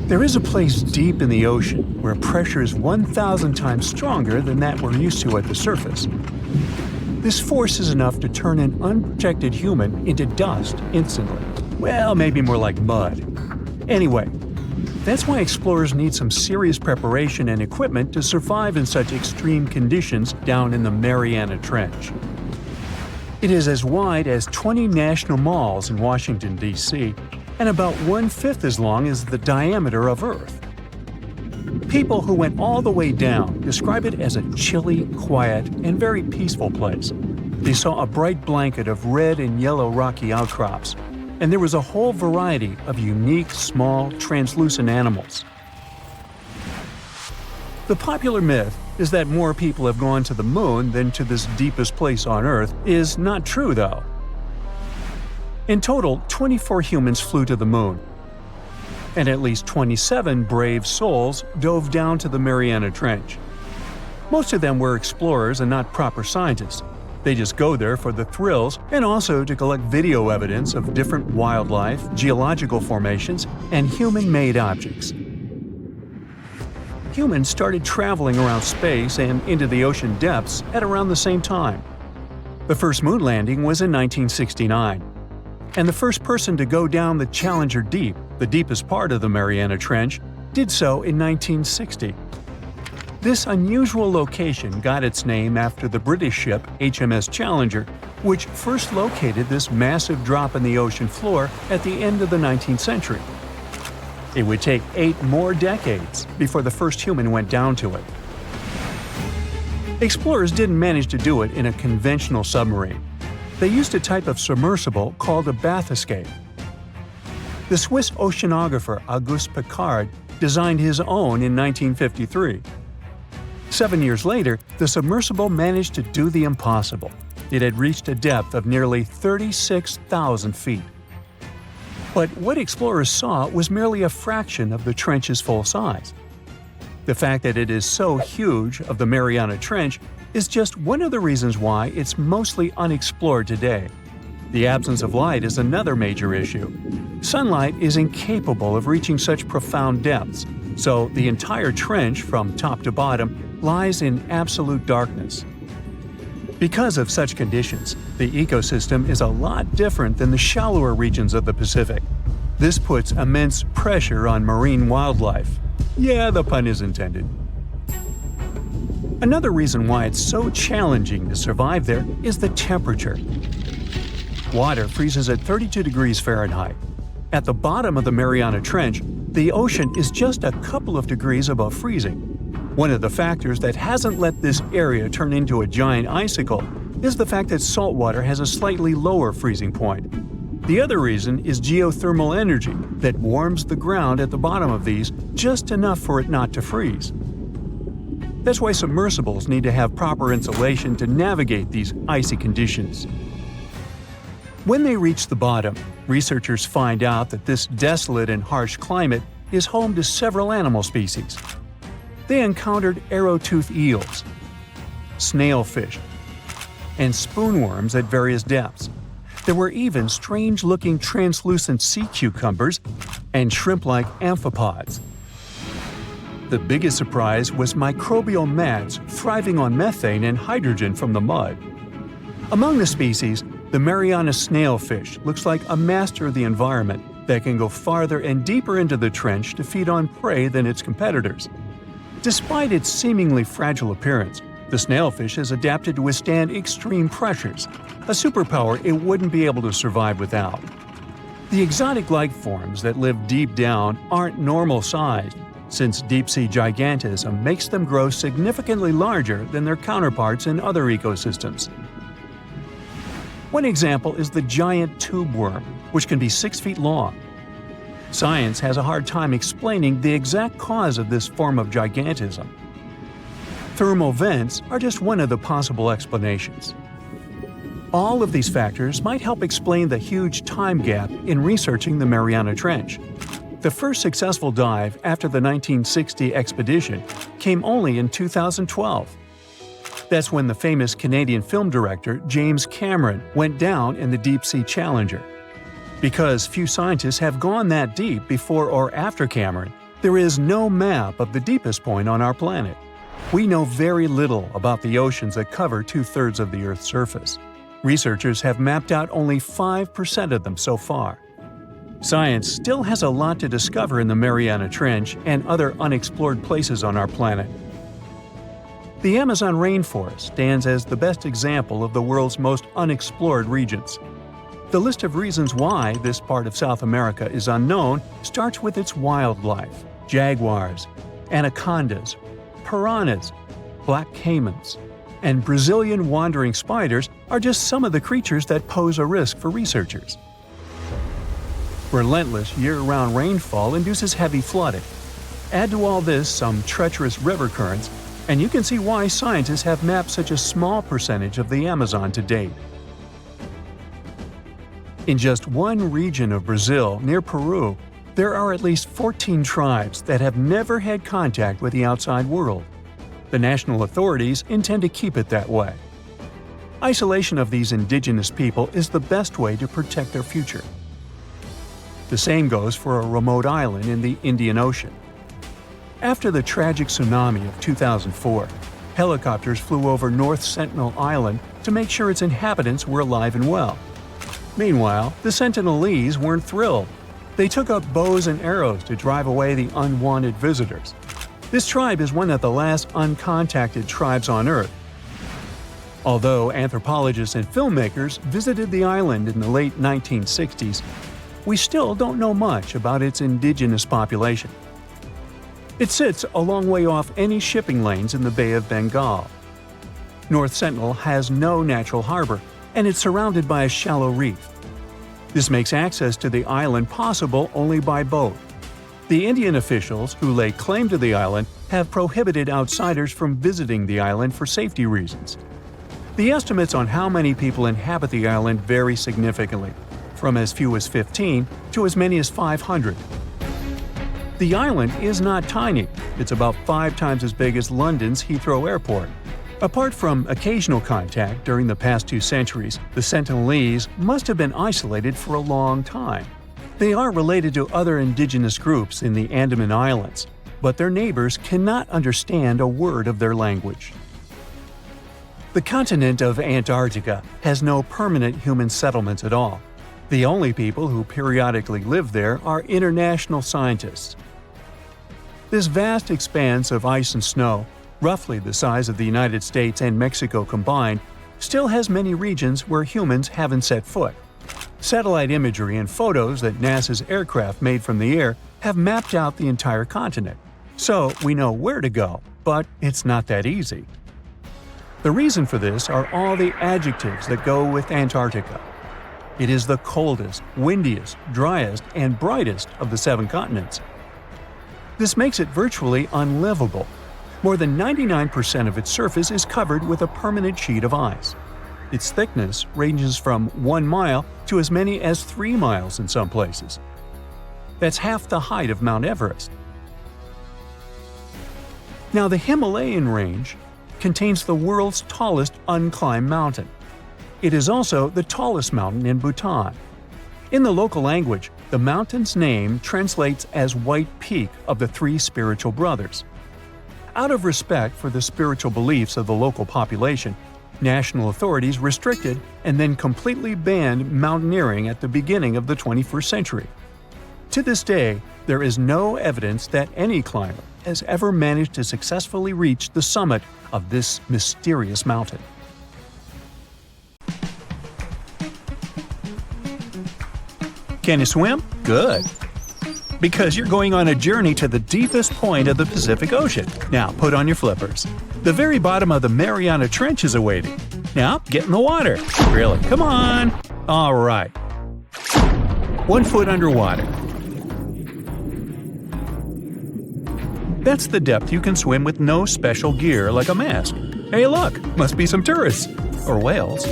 There is a place deep in the ocean where pressure is 1,000 times stronger than that we're used to at the surface. This force is enough to turn an unprotected human into dust instantly. Well, maybe more like mud. Anyway, that's why explorers need some serious preparation and equipment to survive in such extreme conditions down in the Mariana Trench. It is as wide as 20 national malls in Washington, D.C., and about 1/5 as long as the diameter of Earth. People who went all the way down describe it as a chilly, quiet, and very peaceful place. They saw a bright blanket of red and yellow rocky outcrops, and there was a whole variety of unique, small, translucent animals. The popular myth is that more people have gone to the moon than to this deepest place on Earth is not true, though. In total, 24 humans flew to the moon, and at least 27 brave souls dove down to the Mariana Trench. Most of them were explorers and not proper scientists. They just go there for the thrills and also to collect video evidence of different wildlife, geological formations, and human-made objects. Humans started traveling around space and into the ocean depths at around the same time. The first moon landing was in 1969. And the first person to go down the Challenger Deep, the deepest part of the Mariana Trench, did so in 1960. This unusual location got its name after the British ship HMS Challenger, which first located this massive drop in the ocean floor at the end of the 19th century. It would take 8 more decades before the first human went down to it. Explorers didn't manage to do it in a conventional submarine. They used a type of submersible called a bathyscaphe. The Swiss oceanographer Auguste Piccard designed his own in 1953. 7 years later, the submersible managed to do the impossible. It had reached a depth of nearly 36,000 feet. But what explorers saw was merely a fraction of the trench's full size. The fact that it is so huge of the Mariana Trench is just one of the reasons why it's mostly unexplored today. The absence of light is another major issue. Sunlight is incapable of reaching such profound depths, so the entire trench from top to bottom lies in absolute darkness. Because of such conditions, the ecosystem is a lot different than the shallower regions of the Pacific. This puts immense pressure on marine wildlife. Yeah, the pun is intended. Another reason why it's so challenging to survive there is the temperature. Water freezes at 32 degrees Fahrenheit. At the bottom of the Mariana Trench, the ocean is just a couple of degrees above freezing. One of the factors that hasn't let this area turn into a giant icicle is the fact that salt water has a slightly lower freezing point. The other reason is geothermal energy that warms the ground at the bottom of these just enough for it not to freeze. That's why submersibles need to have proper insulation to navigate these icy conditions. When they reach the bottom, researchers find out that this desolate and harsh climate is home to several animal species. They encountered arrow-toothed eels, snailfish, and spoonworms at various depths. There were even strange-looking translucent sea cucumbers and shrimp-like amphipods. The biggest surprise was microbial mats thriving on methane and hydrogen from the mud. Among the species, the Mariana snailfish looks like a master of the environment that can go farther and deeper into the trench to feed on prey than its competitors. Despite its seemingly fragile appearance, the snailfish has adapted to withstand extreme pressures, a superpower it wouldn't be able to survive without. The exotic life forms that live deep down aren't normal-sized, since deep-sea gigantism makes them grow significantly larger than their counterparts in other ecosystems. One example is the giant tube worm, which can be 6 feet long. Science has a hard time explaining the exact cause of this form of gigantism. Thermal vents are just one of the possible explanations. All of these factors might help explain the huge time gap in researching the Mariana Trench. The first successful dive after the 1960 expedition came only in 2012. That's when the famous Canadian film director James Cameron went down in the deep-sea Challenger. Because few scientists have gone that deep before or after Cameron, There is no map of the deepest point on our planet. We know very little about the oceans that cover 2/3 of the Earth's surface. Researchers have mapped out only 5% of them so far. Science still has a lot to discover in the Mariana Trench and other unexplored places on our planet. The Amazon rainforest stands as the best example of the world's most unexplored regions. The list of reasons why this part of South America is unknown starts with its wildlife: jaguars, anacondas, piranhas, black caimans, and Brazilian wandering spiders are just some of the creatures that pose a risk for researchers. Relentless year-round rainfall induces heavy flooding. Add to all this some treacherous river currents, and you can see why scientists have mapped such a small percentage of the Amazon to date. In just one region of Brazil, near Peru, there are at least 14 tribes that have never had contact with the outside world. The national authorities intend to keep it that way. Isolation of these indigenous people is the best way to protect their future. The same goes for a remote island in the Indian Ocean. After the tragic tsunami of 2004, helicopters flew over North Sentinel Island to make sure its inhabitants were alive and well. Meanwhile, the Sentinelese weren't thrilled. They took up bows and arrows to drive away the unwanted visitors. This tribe is one of the last uncontacted tribes on Earth. Although anthropologists and filmmakers visited the island in the late 1960s, we still don't know much about its indigenous population. It sits a long way off any shipping lanes in the Bay of Bengal. North Sentinel has no natural harbor, and it's surrounded by a shallow reef. This makes access to the island possible only by boat. The Indian officials who lay claim to the island have prohibited outsiders from visiting the island for safety reasons. The estimates on how many people inhabit the island vary significantly, from as few as 15 to as many as 500. The island is not tiny. It's about 5 times as big as London's Heathrow Airport. Apart from occasional contact during the past 2 centuries, the Sentinelese must have been isolated for a long time. They are related to other indigenous groups in the Andaman Islands, but their neighbors cannot understand a word of their language. The continent of Antarctica has no permanent human settlements at all. The only people who periodically live there are international scientists. This vast expanse of ice and snow, roughly the size of the United States and Mexico combined, still has many regions where humans haven't set foot. Satellite imagery and photos that NASA's aircraft made from the air have mapped out the entire continent. So we know where to go, but it's not that easy. The reason for this are all the adjectives that go with Antarctica. It is the coldest, windiest, driest, and brightest of the 7 continents. This makes it virtually unlivable. More than 99% of its surface is covered with a permanent sheet of ice. Its thickness ranges from 1 mile to as many as 3 miles in some places. That's half the height of Mount Everest. Now, the Himalayan range contains the world's tallest unclimbed mountain. It is also the tallest mountain in Bhutan. In the local language, the mountain's name translates as White Peak of the 3 spiritual brothers. Out of respect for the spiritual beliefs of the local population, national authorities restricted and then completely banned mountaineering at the beginning of the 21st century. To this day, there is no evidence that any climber has ever managed to successfully reach the summit of this mysterious mountain. Can you swim? Good. Because you're going on a journey to the deepest point of the Pacific Ocean. Now put on your flippers. The very bottom of the Mariana Trench is awaiting. Now get in the water. Really, come on. All right. 1 foot underwater. That's the depth you can swim with no special gear like a mask. Hey look, must be some tourists. Or whales.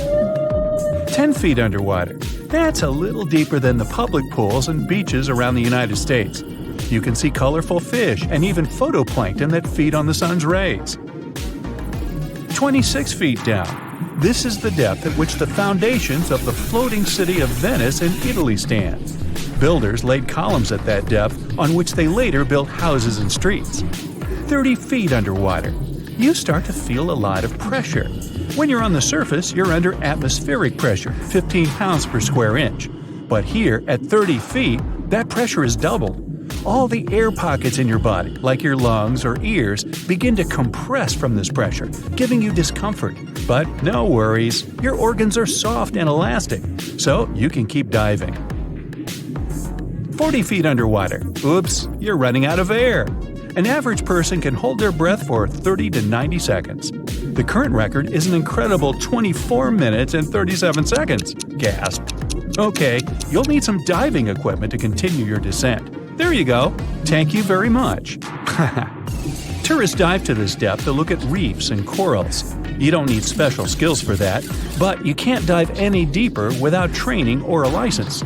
10 feet underwater. That's a little deeper than the public pools and beaches around the United States. You can see colorful fish and even phytoplankton that feed on the sun's rays. 26 feet down. This is the depth at which the foundations of the floating city of Venice in Italy stand. Builders laid columns at that depth on which they later built houses and streets. 30 feet underwater. You start to feel a lot of pressure. When you're on the surface, you're under atmospheric pressure, 15 pounds per square inch. But here, at 30 feet, that pressure is doubled. All the air pockets in your body, like your lungs or ears, begin to compress from this pressure, giving you discomfort. But no worries, your organs are soft and elastic, so you can keep diving. 40 feet underwater. Oops, you're running out of air. An average person can hold their breath for 30 to 90 seconds. The current record is an incredible 24 minutes and 37 seconds. Gasp. Okay, you'll need some diving equipment to continue your descent. There you go. Thank you very much. Tourists dive to this depth to look at reefs and corals. You don't need special skills for that, but you can't dive any deeper without training or a license.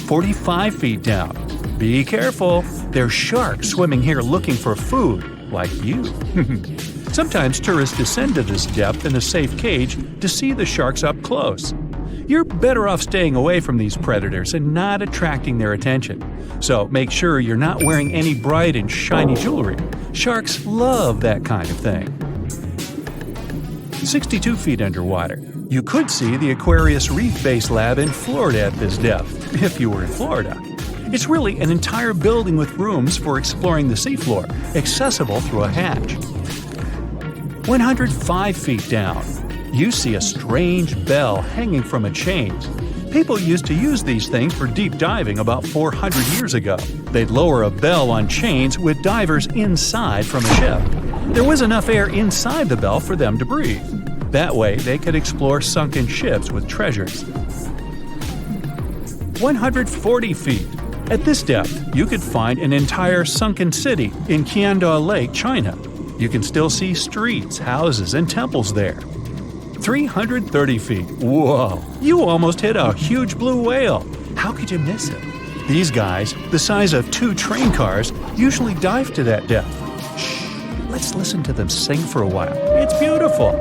45 feet down. Be careful. There's sharks swimming here looking for food, like you. Sometimes tourists descend to this depth in a safe cage to see the sharks up close. You're better off staying away from these predators and not attracting their attention. So make sure you're not wearing any bright and shiny jewelry. Sharks love that kind of thing. 62 feet underwater. You could see the Aquarius Reef Base Lab in Florida at this depth, if you were in Florida. It's really an entire building with rooms for exploring the seafloor, accessible through a hatch. 105 feet down. You see a strange bell hanging from a chain. People used to use these things for deep diving about 400 years ago. They'd lower a bell on chains with divers inside from a ship. There was enough air inside the bell for them to breathe. That way, they could explore sunken ships with treasures. 140 feet. At this depth, you could find an entire sunken city in Qiandao Lake, China. You can still see streets, houses, and temples there. 330 feet. Whoa! You almost hit a huge blue whale. How could you miss it? These guys, the size of 2 train cars, usually dive to that depth. Shh! Let's listen to them sing for a while. It's beautiful.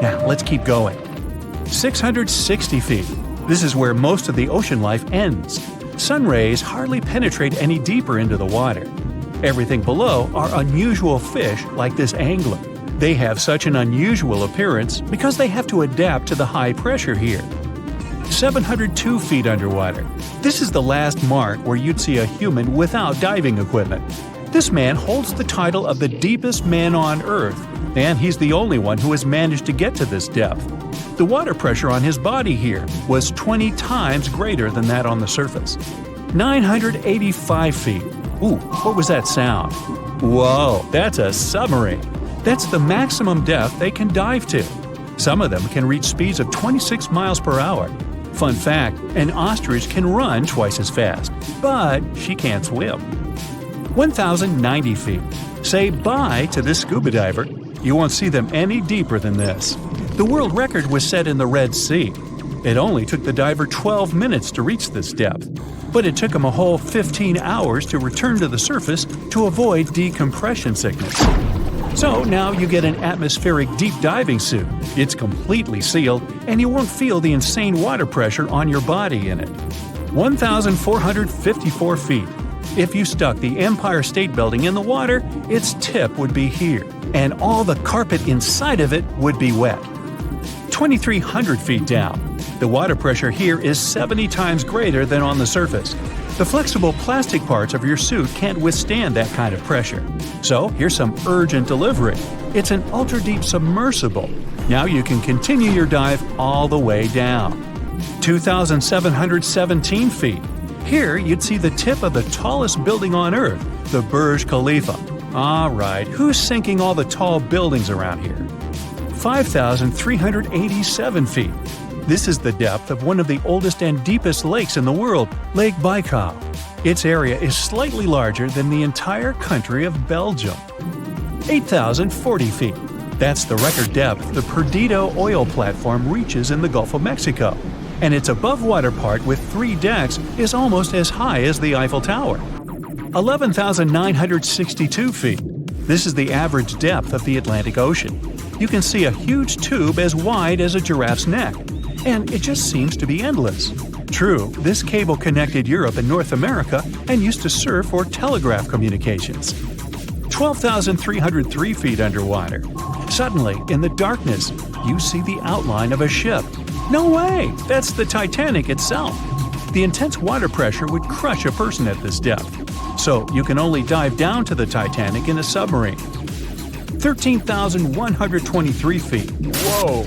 Now, let's keep going. 660 feet. This is where most of the ocean life ends. Sun rays hardly penetrate any deeper into the water. Everything below are unusual fish like this angler. They have such an unusual appearance because they have to adapt to the high pressure here. 702 feet underwater. This is the last mark where you'd see a human without diving equipment. This man holds the title of the deepest man on Earth, and he's the only one who has managed to get to this depth. The water pressure on his body here was 20 times greater than that on the surface. 985 feet. Ooh, what was that sound? Whoa, that's a submarine. That's the maximum depth they can dive to. Some of them can reach speeds of 26 miles per hour. Fun fact, an ostrich can run twice as fast, but she can't swim. 1,090 feet. Say bye to this scuba diver. You won't see them any deeper than this. The world record was set in the Red Sea. It only took the diver 12 minutes to reach this depth, but it took him a whole 15 hours to return to the surface to avoid decompression sickness. So now you get an atmospheric deep diving suit. It's completely sealed, and you won't feel the insane water pressure on your body in it. 1,454 feet. If you stuck the Empire State Building in the water, its tip would be here, and all the carpet inside of it would be wet. 2,300 feet down. The water pressure here is 70 times greater than on the surface. The flexible plastic parts of your suit can't withstand that kind of pressure. So here's some urgent delivery. It's an ultra-deep submersible. Now you can continue your dive all the way down. 2,717 feet. Here you'd see the tip of the tallest building on Earth, the Burj Khalifa. Alright, who's sinking all the tall buildings around here? 5,387 feet. This is the depth of one of the oldest and deepest lakes in the world, Lake Baikal. Its area is slightly larger than the entire country of Belgium. 8,040 feet. That's the record depth the Perdido oil platform reaches in the Gulf of Mexico, and its above-water part with 3 decks is almost as high as the Eiffel Tower. 11,962 feet. This is the average depth of the Atlantic Ocean. You can see a huge tube as wide as a giraffe's neck, and it just seems to be endless. True, this cable connected Europe and North America and used to serve for telegraph communications. 12,303 feet underwater. Suddenly, in the darkness, you see the outline of a ship. No way! That's the Titanic itself. The intense water pressure would crush a person at this depth, so you can only dive down to the Titanic in a submarine. 13,123 feet. Whoa!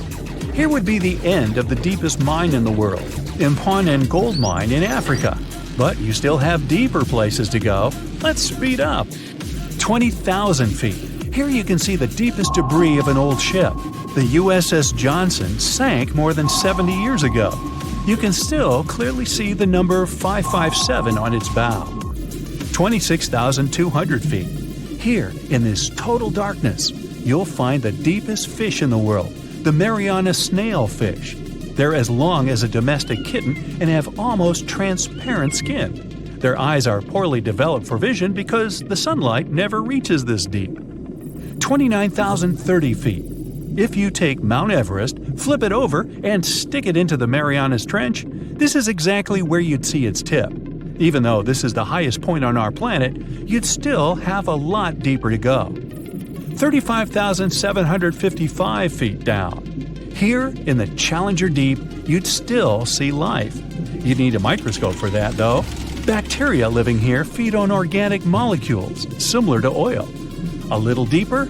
Here would be the end of the deepest mine in the world, Imponen Gold Mine in Africa. But you still have deeper places to go. Let's speed up. 20,000 feet. Here you can see the deepest debris of an old ship. The USS Johnson sank more than 70 years ago. You can still clearly see the number 557 on its bow. 26,200 feet. Here, in this total darkness, you'll find the deepest fish in the world, the Mariana snailfish. They're as long as a domestic kitten and have almost transparent skin. Their eyes are poorly developed for vision because the sunlight never reaches this deep. 29,030 feet. If you take Mount Everest, flip it over, and stick it into the Marianas Trench, this is exactly where you'd see its tip. Even though this is the highest point on our planet, you'd still have a lot deeper to go. 35,755 feet down. Here, in the Challenger Deep, you'd still see life. You'd need a microscope for that, though. Bacteria living here feed on organic molecules, similar to oil. A little deeper?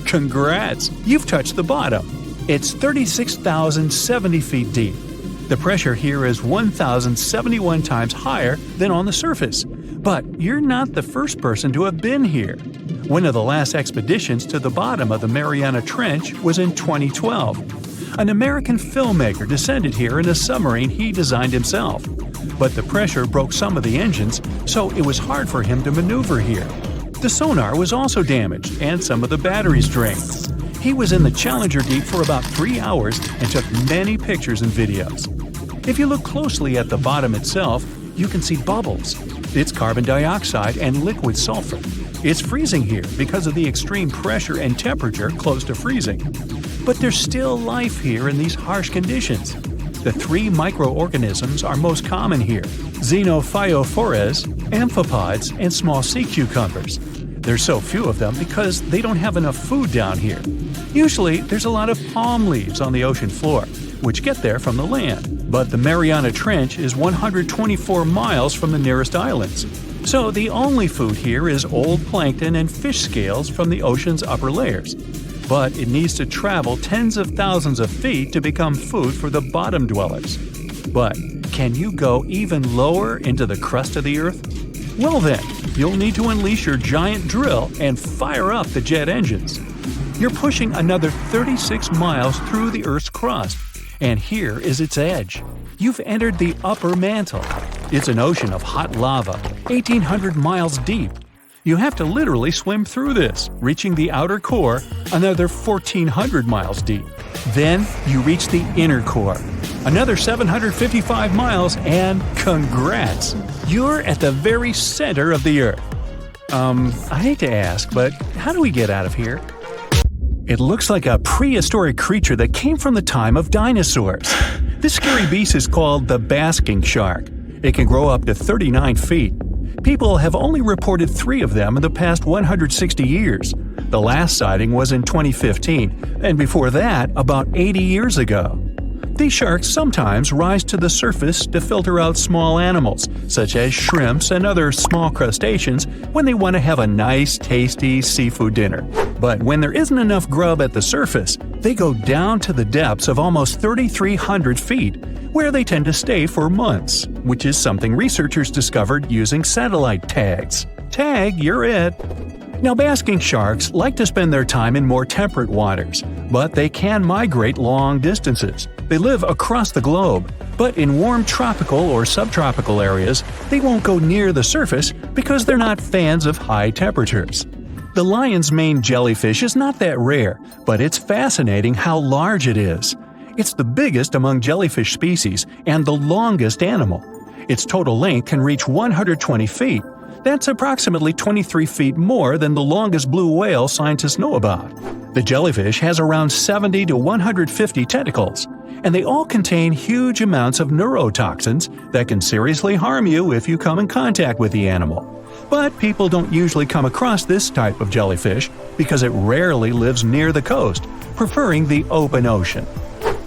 Congrats! You've touched the bottom. It's 36,070 feet deep. The pressure here is 1,071 times higher than on the surface. But you're not the first person to have been here. One of the last expeditions to the bottom of the Mariana Trench was in 2012. An American filmmaker descended here in a submarine he designed himself. But the pressure broke some of the engines, so it was hard for him to maneuver here. The sonar was also damaged, and some of the batteries drained. He was in the Challenger Deep for about 3 hours and took many pictures and videos. If you look closely at the bottom itself, you can see bubbles. It's carbon dioxide and liquid sulfur. It's freezing here because of the extreme pressure and temperature close to freezing. But there's still life here in these harsh conditions. The 3 microorganisms are most common here: xenophytophores, amphipods, and small sea cucumbers. There's so few of them because they don't have enough food down here. Usually, there's a lot of palm leaves on the ocean floor, which get there from the land. But the Mariana Trench is 124 miles from the nearest islands. So the only food here is old plankton and fish scales from the ocean's upper layers. But it needs to travel tens of thousands of feet to become food for the bottom dwellers. But can you go even lower into the crust of the Earth? Well then, you'll need to unleash your giant drill and fire up the jet engines. You're pushing another 36 miles through the Earth's crust, and here is its edge. You've entered the upper mantle. It's an ocean of hot lava, 1,800 miles deep. You have to literally swim through this, reaching the outer core, another 1,400 miles deep. Then you reach the inner core, another 755 miles, and congrats! You're at the very center of the Earth. I hate to ask, but how do we get out of here? It looks like a prehistoric creature that came from the time of dinosaurs. This scary beast is called the basking shark. It can grow up to 39 feet. People have only reported 3 of them in the past 160 years. The last sighting was in 2015, and before that, about 80 years ago. These sharks sometimes rise to the surface to filter out small animals, such as shrimps and other small crustaceans, when they want to have a nice, tasty seafood dinner. But when there isn't enough grub at the surface, they go down to the depths of almost 3,300 feet, where they tend to stay for months, which is something researchers discovered using satellite tags. Tag, you're it! Now, basking sharks like to spend their time in more temperate waters, but they can migrate long distances. They live across the globe, but in warm tropical or subtropical areas, they won't go near the surface because they're not fans of high temperatures. The lion's mane jellyfish is not that rare, but it's fascinating how large it is. It's the biggest among jellyfish species and the longest animal. Its total length can reach 120 feet. That's approximately 23 feet more than the longest blue whale scientists know about. The jellyfish has around 70 to 150 tentacles, and they all contain huge amounts of neurotoxins that can seriously harm you if you come in contact with the animal. But people don't usually come across this type of jellyfish because it rarely lives near the coast, preferring the open ocean.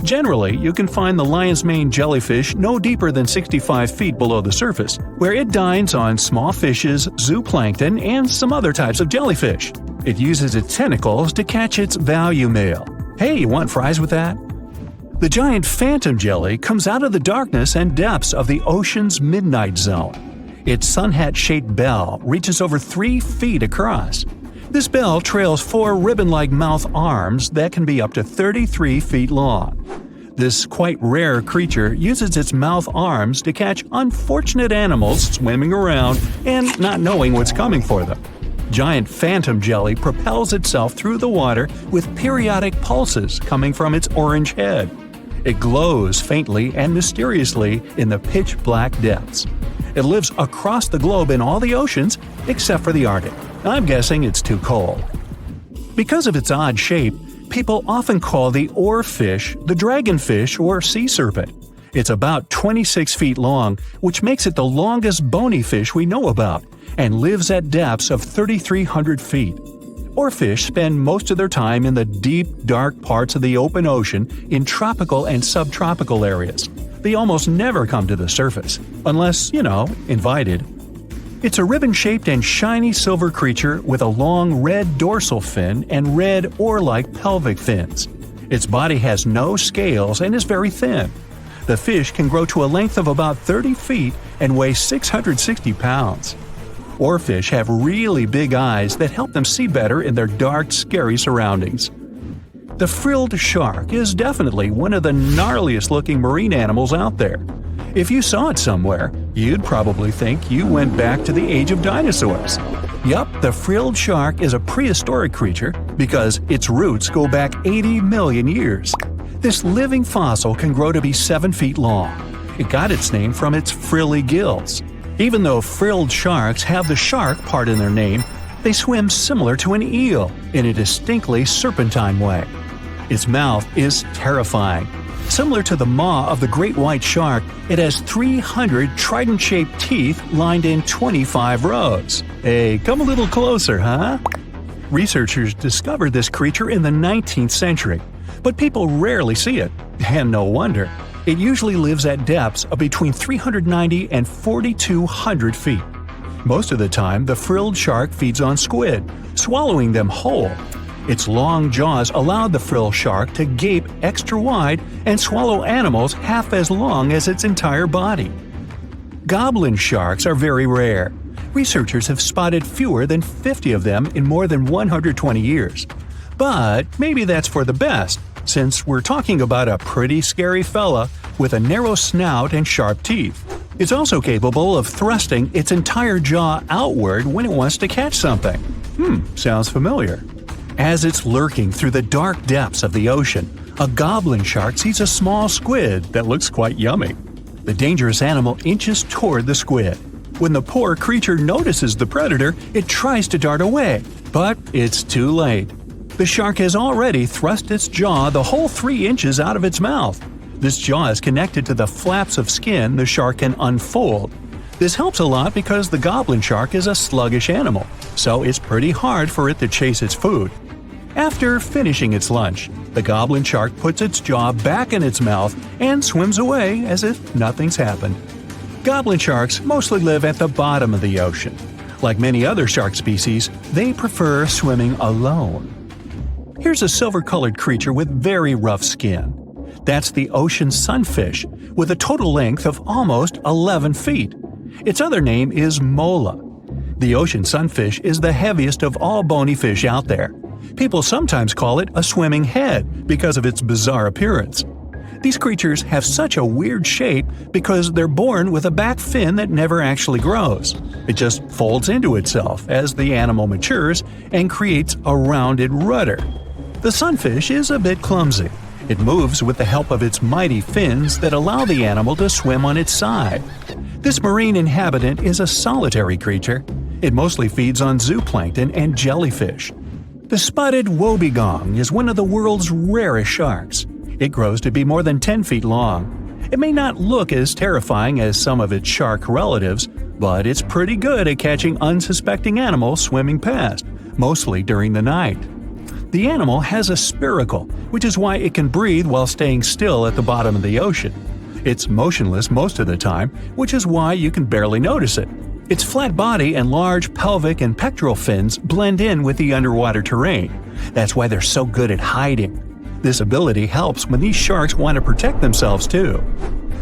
Generally, you can find the lion's mane jellyfish no deeper than 65 feet below the surface, where it dines on small fishes, zooplankton, and some other types of jellyfish. It uses its tentacles to catch its value meal. Hey, you want fries with that? The giant phantom jelly comes out of the darkness and depths of the ocean's midnight zone. Its sun hat-shaped bell reaches over 3 feet across. This bell trails 4 ribbon-like mouth arms that can be up to 33 feet long. This quite rare creature uses its mouth arms to catch unfortunate animals swimming around and not knowing what's coming for them. Giant phantom jelly propels itself through the water with periodic pulses coming from its orange head. It glows faintly and mysteriously in the pitch-black depths. It lives across the globe in all the oceans except for the Arctic. I'm guessing it's too cold. Because of its odd shape, people often call the oarfish the dragonfish or sea serpent. It's about 26 feet long, which makes it the longest bony fish we know about, and lives at depths of 3,300 feet. Oarfish spend most of their time in the deep, dark parts of the open ocean in tropical and subtropical areas. They almost never come to the surface, unless, invited. It's a ribbon-shaped and shiny silver creature with a long red dorsal fin and red oar-like pelvic fins. Its body has no scales and is very thin. The fish can grow to a length of about 30 feet and weigh 660 pounds. Oarfish have really big eyes that help them see better in their dark, scary surroundings. The frilled shark is definitely one of the gnarliest-looking marine animals out there. If you saw it somewhere, you'd probably think you went back to the age of dinosaurs. Yup, the frilled shark is a prehistoric creature because its roots go back 80 million years. This living fossil can grow to be 7 feet long. It got its name from its frilly gills. Even though frilled sharks have the shark part in their name, they swim similar to an eel in a distinctly serpentine way. Its mouth is terrifying. Similar to the maw of the great white shark, it has 300 trident-shaped teeth lined in 25 rows. Hey, come a little closer, huh? Researchers discovered this creature in the 19th century, but people rarely see it, and no wonder. It usually lives at depths of between 390 and 4,200 feet. Most of the time, the frilled shark feeds on squid, swallowing them whole. Its long jaws allowed the frilled shark to gape extra wide and swallow animals half as long as its entire body. Goblin sharks are very rare. Researchers have spotted fewer than 50 of them in more than 120 years. But maybe that's for the best, since we're talking about a pretty scary fella with a narrow snout and sharp teeth. It's also capable of thrusting its entire jaw outward when it wants to catch something. Sounds familiar. As it's lurking through the dark depths of the ocean, a goblin shark sees a small squid that looks quite yummy. The dangerous animal inches toward the squid. When the poor creature notices the predator, it tries to dart away, but it's too late. The shark has already thrust its jaw the whole 3 inches out of its mouth. This jaw is connected to the flaps of skin the shark can unfold. This helps a lot because the goblin shark is a sluggish animal, so it's pretty hard for it to chase its food. After finishing its lunch, the goblin shark puts its jaw back in its mouth and swims away as if nothing's happened. Goblin sharks mostly live at the bottom of the ocean. Like many other shark species, they prefer swimming alone. Here's a silver-colored creature with very rough skin. That's the ocean sunfish, with a total length of almost 11 feet. Its other name is mola. The ocean sunfish is the heaviest of all bony fish out there. People sometimes call it a swimming head because of its bizarre appearance. These creatures have such a weird shape because they're born with a back fin that never actually grows. It just folds into itself as the animal matures and creates a rounded rudder. The sunfish is a bit clumsy. It moves with the help of its mighty fins that allow the animal to swim on its side. This marine inhabitant is a solitary creature. It mostly feeds on zooplankton and jellyfish. The spotted wobbegong is one of the world's rarest sharks. It grows to be more than 10 feet long. It may not look as terrifying as some of its shark relatives, but it's pretty good at catching unsuspecting animals swimming past, mostly during the night. The animal has a spiracle, which is why it can breathe while staying still at the bottom of the ocean. It's motionless most of the time, which is why you can barely notice it. Its flat body and large pelvic and pectoral fins blend in with the underwater terrain. That's why they're so good at hiding. This ability helps when these sharks want to protect themselves too.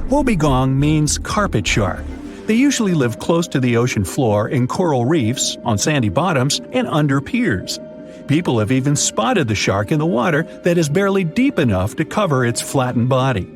Wobbegong means carpet shark. They usually live close to the ocean floor in coral reefs, on sandy bottoms, and under piers. People have even spotted the shark in the water that is barely deep enough to cover its flattened body.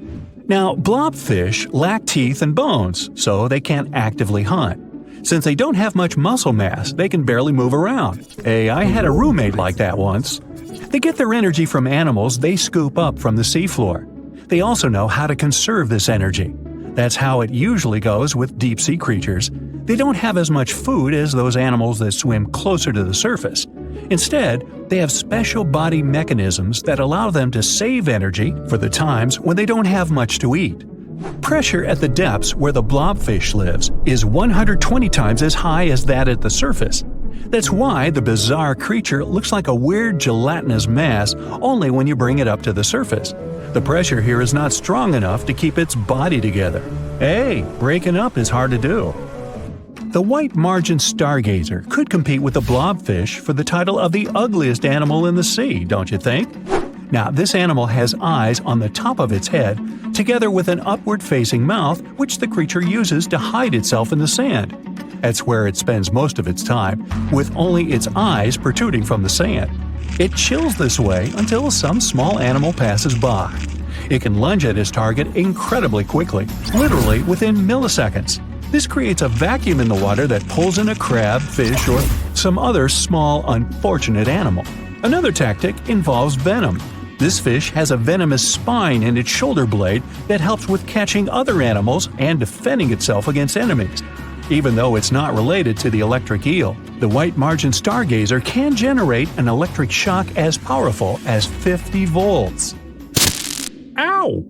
Now, blobfish lack teeth and bones, so they can't actively hunt. Since they don't have much muscle mass, they can barely move around. Hey, I had a roommate like that once. They get their energy from animals they scoop up from the seafloor. They also know how to conserve this energy. That's how it usually goes with deep-sea creatures. They don't have as much food as those animals that swim closer to the surface. Instead, they have special body mechanisms that allow them to save energy for the times when they don't have much to eat. Pressure at the depths where the blobfish lives is 120 times as high as that at the surface. That's why the bizarre creature looks like a weird gelatinous mass only when you bring it up to the surface. The pressure here is not strong enough to keep its body together. Hey, breaking up is hard to do. The white margin stargazer could compete with the blobfish for the title of the ugliest animal in the sea, don't you think? Now, this animal has eyes on the top of its head, together with an upward-facing mouth which the creature uses to hide itself in the sand. That's where it spends most of its time, with only its eyes protruding from the sand. It chills this way until some small animal passes by. It can lunge at its target incredibly quickly, literally within milliseconds. This creates a vacuum in the water that pulls in a crab, fish, or some other small, unfortunate animal. Another tactic involves venom. This fish has a venomous spine in its shoulder blade that helps with catching other animals and defending itself against enemies. Even though it's not related to the electric eel, the white margin stargazer can generate an electric shock as powerful as 50 volts. Ow!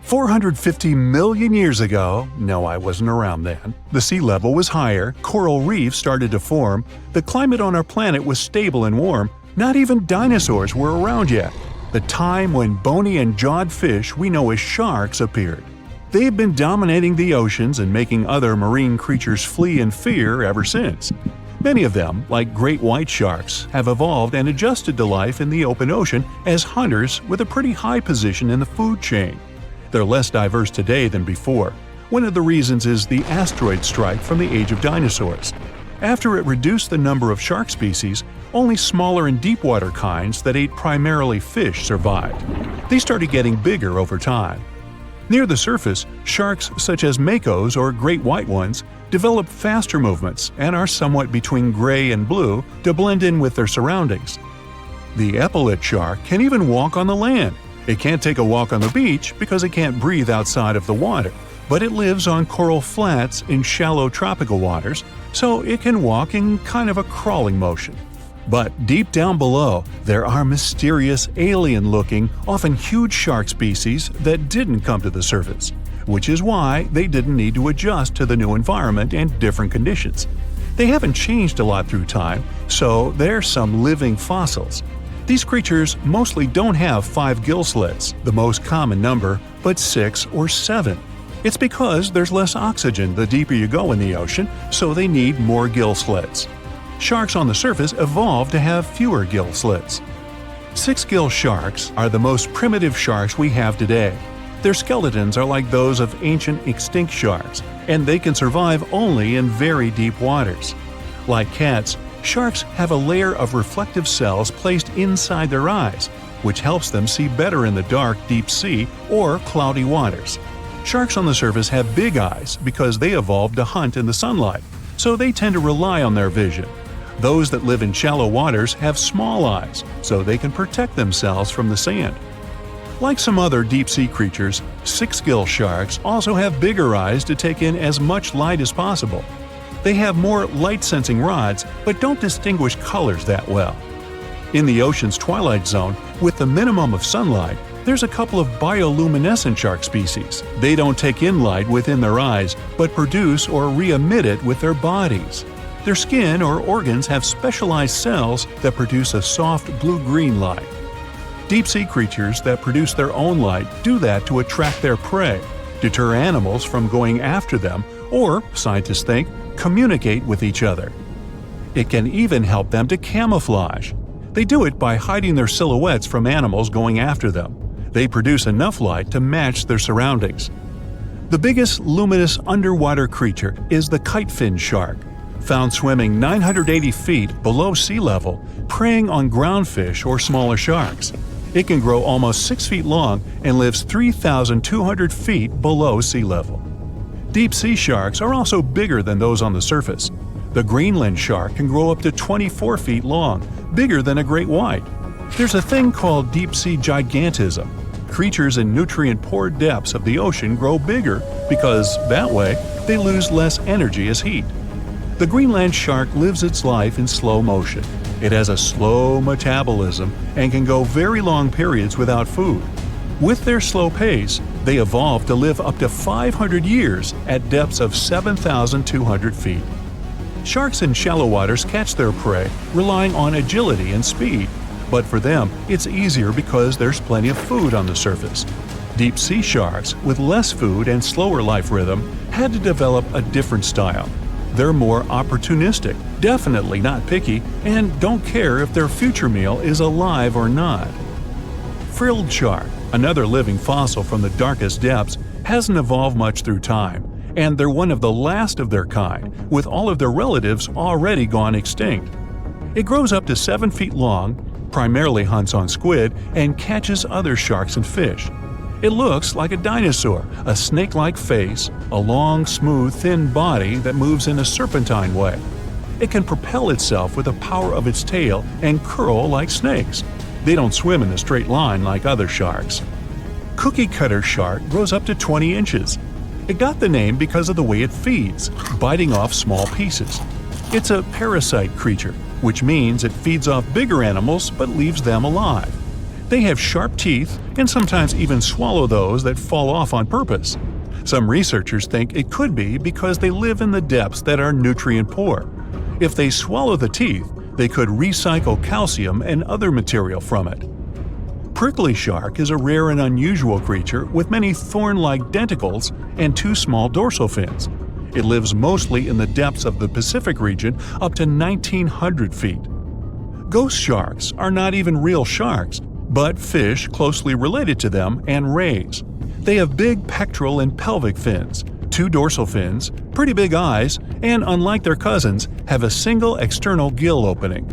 450 million years ago, no, I wasn't around then, the sea level was higher, coral reefs started to form, the climate on our planet was stable and warm, not even dinosaurs were around yet. The time when bony and jawed fish we know as sharks appeared. They've been dominating the oceans and making other marine creatures flee in fear ever since. Many of them, like great white sharks, have evolved and adjusted to life in the open ocean as hunters with a pretty high position in the food chain. They're less diverse today than before. One of the reasons is the asteroid strike from the age of dinosaurs. After it reduced the number of shark species, only smaller and deep-water kinds that ate primarily fish survived. They started getting bigger over time. Near the surface, sharks such as makos or great white ones develop faster movements and are somewhat between gray and blue to blend in with their surroundings. The epaulet shark can even walk on the land. It can't take a walk on the beach because it can't breathe outside of the water, but it lives on coral flats in shallow tropical waters, so it can walk in kind of a crawling motion. But deep down below, there are mysterious, alien-looking, often huge shark species that didn't come to the surface, which is why they didn't need to adjust to the new environment and different conditions. They haven't changed a lot through time, so they're some living fossils. These creatures mostly don't have 5 gill slits, the most common number, but 6 or 7. It's because there's less oxygen the deeper you go in the ocean, so they need more gill slits. Sharks on the surface evolved to have fewer gill slits. 6-gill sharks are the most primitive sharks we have today. Their skeletons are like those of ancient extinct sharks, and they can survive only in very deep waters. Like cats, sharks have a layer of reflective cells placed inside their eyes, which helps them see better in the dark, deep sea or cloudy waters. Sharks on the surface have big eyes because they evolved to hunt in the sunlight, so they tend to rely on their vision. Those that live in shallow waters have small eyes, so they can protect themselves from the sand. Like some other deep-sea creatures, 6-gill sharks also have bigger eyes to take in as much light as possible. They have more light-sensing rods, but don't distinguish colors that well. In the ocean's twilight zone, with the minimum of sunlight, there's a couple of bioluminescent shark species. They don't take in light within their eyes, but produce or re-emit it with their bodies. Their skin or organs have specialized cells that produce a soft blue-green light. Deep-sea creatures that produce their own light do that to attract their prey, deter animals from going after them, or, scientists think, communicate with each other. It can even help them to camouflage. They do it by hiding their silhouettes from animals going after them. They produce enough light to match their surroundings. The biggest luminous underwater creature is the kitefin shark, found swimming 980 feet below sea level, preying on groundfish or smaller sharks. It can grow almost 6 feet long and lives 3,200 feet below sea level. Deep-sea sharks are also bigger than those on the surface. The Greenland shark can grow up to 24 feet long, bigger than a great white. There's a thing called deep-sea gigantism. Creatures in nutrient-poor depths of the ocean grow bigger because, that way, they lose less energy as heat. The Greenland shark lives its life in slow motion. It has a slow metabolism and can go very long periods without food. With their slow pace, they evolved to live up to 500 years at depths of 7,200 feet. Sharks in shallow waters catch their prey relying on agility and speed, but for them it's easier because there's plenty of food on the surface. Deep-sea sharks, with less food and slower life rhythm, had to develop a different style. They're more opportunistic, definitely not picky, and don't care if their future meal is alive or not. Frilled shark, another living fossil from the darkest depths, hasn't evolved much through time, and they're one of the last of their kind, with all of their relatives already gone extinct. It grows up to 7 feet long, primarily hunts on squid, and catches other sharks and fish. It looks like a dinosaur, a snake-like face, a long, smooth, thin body that moves in a serpentine way. It can propel itself with the power of its tail and curl like snakes. They don't swim in a straight line like other sharks. Cookie-cutter shark grows up to 20 inches. It got the name because of the way it feeds, biting off small pieces. It's a parasite creature, which means it feeds off bigger animals but leaves them alive. They have sharp teeth and sometimes even swallow those that fall off on purpose. Some researchers think it could be because they live in the depths that are nutrient poor. If they swallow the teeth, they could recycle calcium and other material from it. Prickly shark is a rare and unusual creature with many thorn-like denticles and 2 small dorsal fins. It lives mostly in the depths of the Pacific region up to 1,900 feet. Ghost sharks are not even real sharks, but fish closely related to them and rays. They have big pectoral and pelvic fins, 2 dorsal fins, pretty big eyes, and unlike their cousins, have a single external gill opening.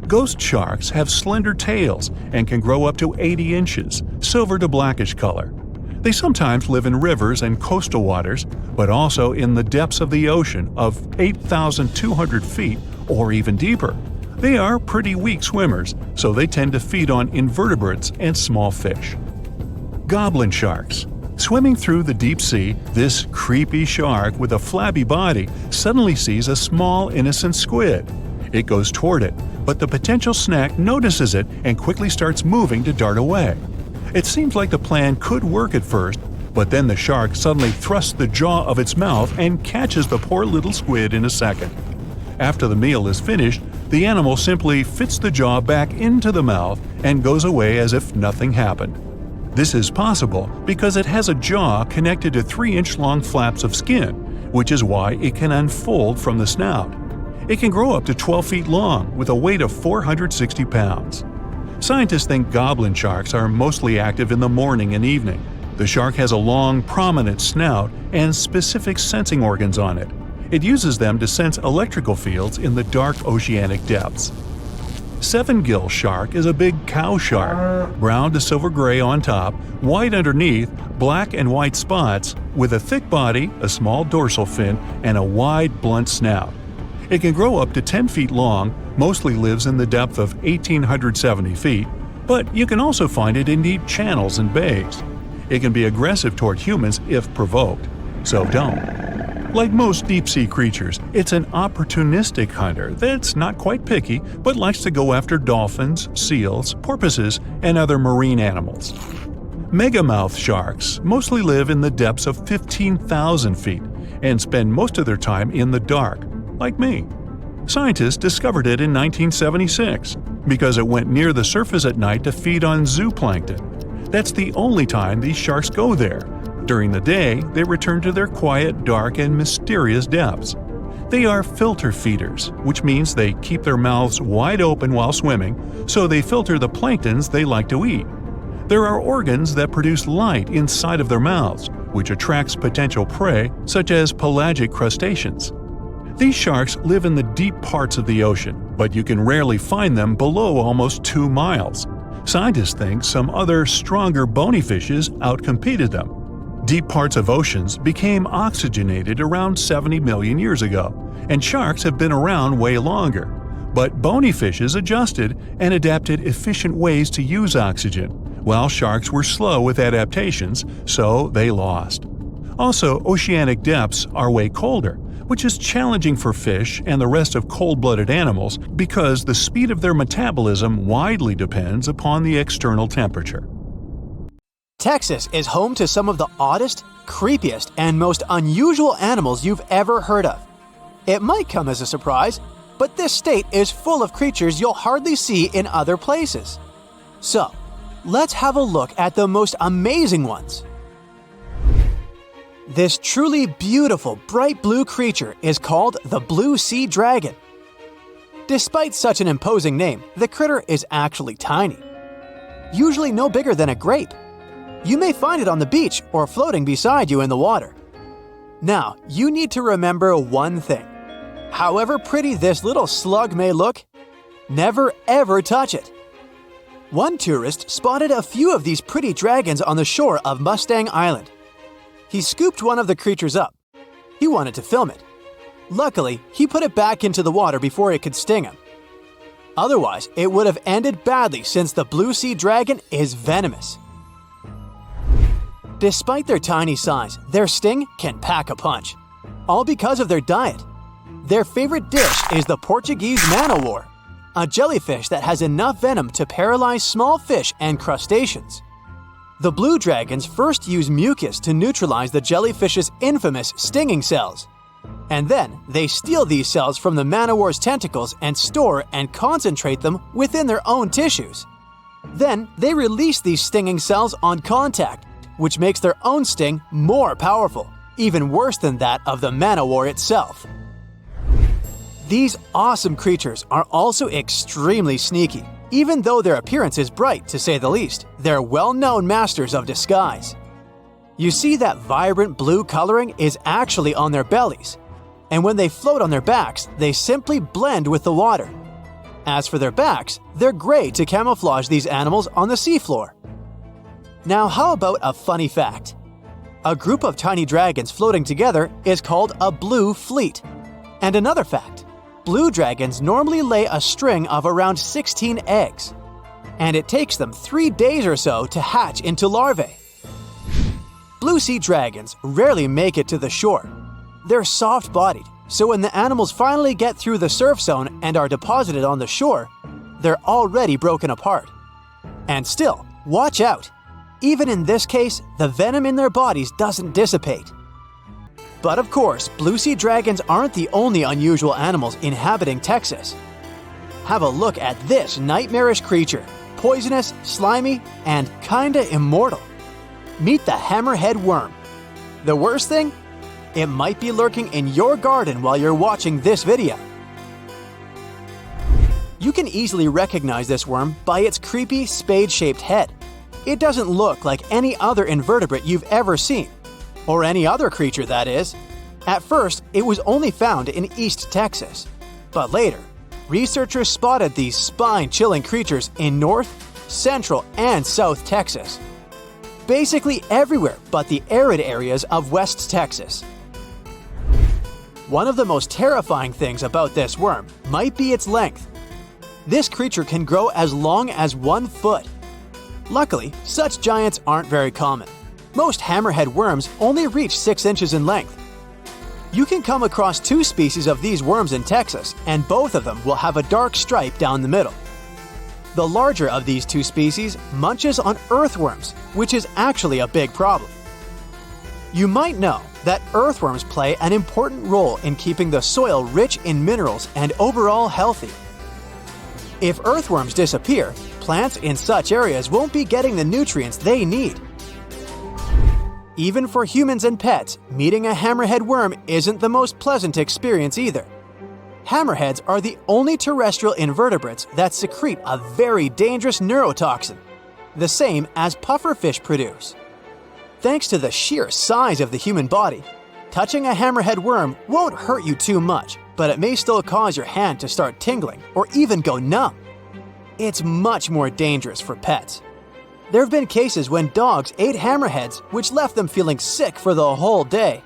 Ghost sharks have slender tails and can grow up to 80 inches, silver to blackish color. They sometimes live in rivers and coastal waters, but also in the depths of the ocean of 8,200 feet or even deeper. They are pretty weak swimmers, so they tend to feed on invertebrates and small fish. Goblin sharks. Swimming through the deep sea, this creepy shark with a flabby body suddenly sees a small, innocent squid. It goes toward it, but the potential snack notices it and quickly starts moving to dart away. It seems like the plan could work at first, but then the shark suddenly thrusts the jaw of its mouth and catches the poor little squid in a second. After the meal is finished, the animal simply fits the jaw back into the mouth and goes away as if nothing happened. This is possible because it has a jaw connected to 3-inch-long flaps of skin, which is why it can unfold from the snout. It can grow up to 12 feet long with a weight of 460 pounds. Scientists think goblin sharks are mostly active in the morning and evening. The shark has a long, prominent snout and specific sensing organs on it. It uses them to sense electrical fields in the dark oceanic depths. Seven-gill shark is a big cow shark, brown to silver-gray on top, white underneath, black and white spots, with a thick body, a small dorsal fin, and a wide, blunt snout. It can grow up to 10 feet long, mostly lives in the depth of 1,870 feet, but you can also find it in deep channels and bays. It can be aggressive toward humans if provoked, so don't. Like most deep-sea creatures, it's an opportunistic hunter that's not quite picky but likes to go after dolphins, seals, porpoises, and other marine animals. Megamouth sharks mostly live in the depths of 15,000 feet and spend most of their time in the dark, like me. Scientists discovered it in 1976 because it went near the surface at night to feed on zooplankton. That's the only time these sharks go there. During the day, they return to their quiet, dark, and mysterious depths. They are filter feeders, which means they keep their mouths wide open while swimming, so they filter the planktons they like to eat. There are organs that produce light inside of their mouths, which attracts potential prey, such as pelagic crustaceans. These sharks live in the deep parts of the ocean, but you can rarely find them below almost 2 miles. Scientists think some other, stronger bony fishes outcompeted them. Deep parts of oceans became oxygenated around 70 million years ago, and sharks have been around way longer. But bony fishes adjusted and adapted efficient ways to use oxygen, while sharks were slow with adaptations, so they lost. Also, oceanic depths are way colder, which is challenging for fish and the rest of cold-blooded animals because the speed of their metabolism widely depends upon the external temperature. Texas is home to some of the oddest, creepiest, and most unusual animals you've ever heard of. It might come as a surprise, but this state is full of creatures you'll hardly see in other places. So, let's have a look at the most amazing ones. This truly beautiful bright blue creature is called the blue sea dragon. Despite such an imposing name, the critter is actually tiny. Usually no bigger than a grape. You may find it on the beach or floating beside you in the water. Now, you need to remember one thing. However pretty this little slug may look, never ever touch it. One tourist spotted a few of these pretty dragons on the shore of Mustang Island. He scooped one of the creatures up. He wanted to film it. Luckily, he put it back into the water before it could sting him. Otherwise, it would have ended badly since the blue sea dragon is venomous. Despite their tiny size, their sting can pack a punch, all because of their diet. Their favorite dish is the Portuguese man-o-war, a jellyfish that has enough venom to paralyze small fish and crustaceans. The blue dragons first use mucus to neutralize the jellyfish's infamous stinging cells, and then they steal these cells from the man-o-war's tentacles and store and concentrate them within their own tissues. Then they release these stinging cells on contact, which makes their own sting more powerful, even worse than that of the man-o-war itself. These awesome creatures are also extremely sneaky. Even though their appearance is bright, to say the least, they're well-known masters of disguise. You see that vibrant blue coloring is actually on their bellies, and when they float on their backs, they simply blend with the water. As for their backs, they're gray to camouflage these animals on the seafloor. Now, how about a funny fact? A group of tiny dragons floating together is called a blue fleet. And another fact, blue dragons normally lay a string of around 16 eggs, and it takes them 3 days or so to hatch into larvae. Blue sea dragons rarely make it to the shore. They're soft-bodied, so when the animals finally get through the surf zone and are deposited on the shore, they're already broken apart. And still, watch out! Even in this case, the venom in their bodies doesn't dissipate. But of course, blue sea dragons aren't the only unusual animals inhabiting Texas. Have a look at this nightmarish creature, poisonous, slimy, and kinda immortal. Meet the hammerhead worm. The worst thing? It might be lurking in your garden while you're watching this video. You can easily recognize this worm by its creepy spade-shaped head. It doesn't look like any other invertebrate you've ever seen. Or any other creature, that is. At first, it was only found in East Texas. But later, researchers spotted these spine-chilling creatures in North, Central, and South Texas. Basically everywhere but the arid areas of West Texas. One of the most terrifying things about this worm might be its length. This creature can grow as long as 1 foot. Luckily, such giants aren't very common. Most hammerhead worms only reach 6 inches in length. You can come across 2 species of these worms in Texas, and both of them will have a dark stripe down the middle. The larger of these 2 species munches on earthworms, which is actually a big problem. You might know that earthworms play an important role in keeping the soil rich in minerals and overall healthy. If earthworms disappear, plants in such areas won't be getting the nutrients they need. Even for humans and pets, meeting a hammerhead worm isn't the most pleasant experience either. Hammerheads are the only terrestrial invertebrates that secrete a very dangerous neurotoxin, the same as pufferfish produce. Thanks to the sheer size of the human body, touching a hammerhead worm won't hurt you too much, but it may still cause your hand to start tingling or even go numb. It's much more dangerous for pets. There have been cases when dogs ate hammerheads, which left them feeling sick for the whole day.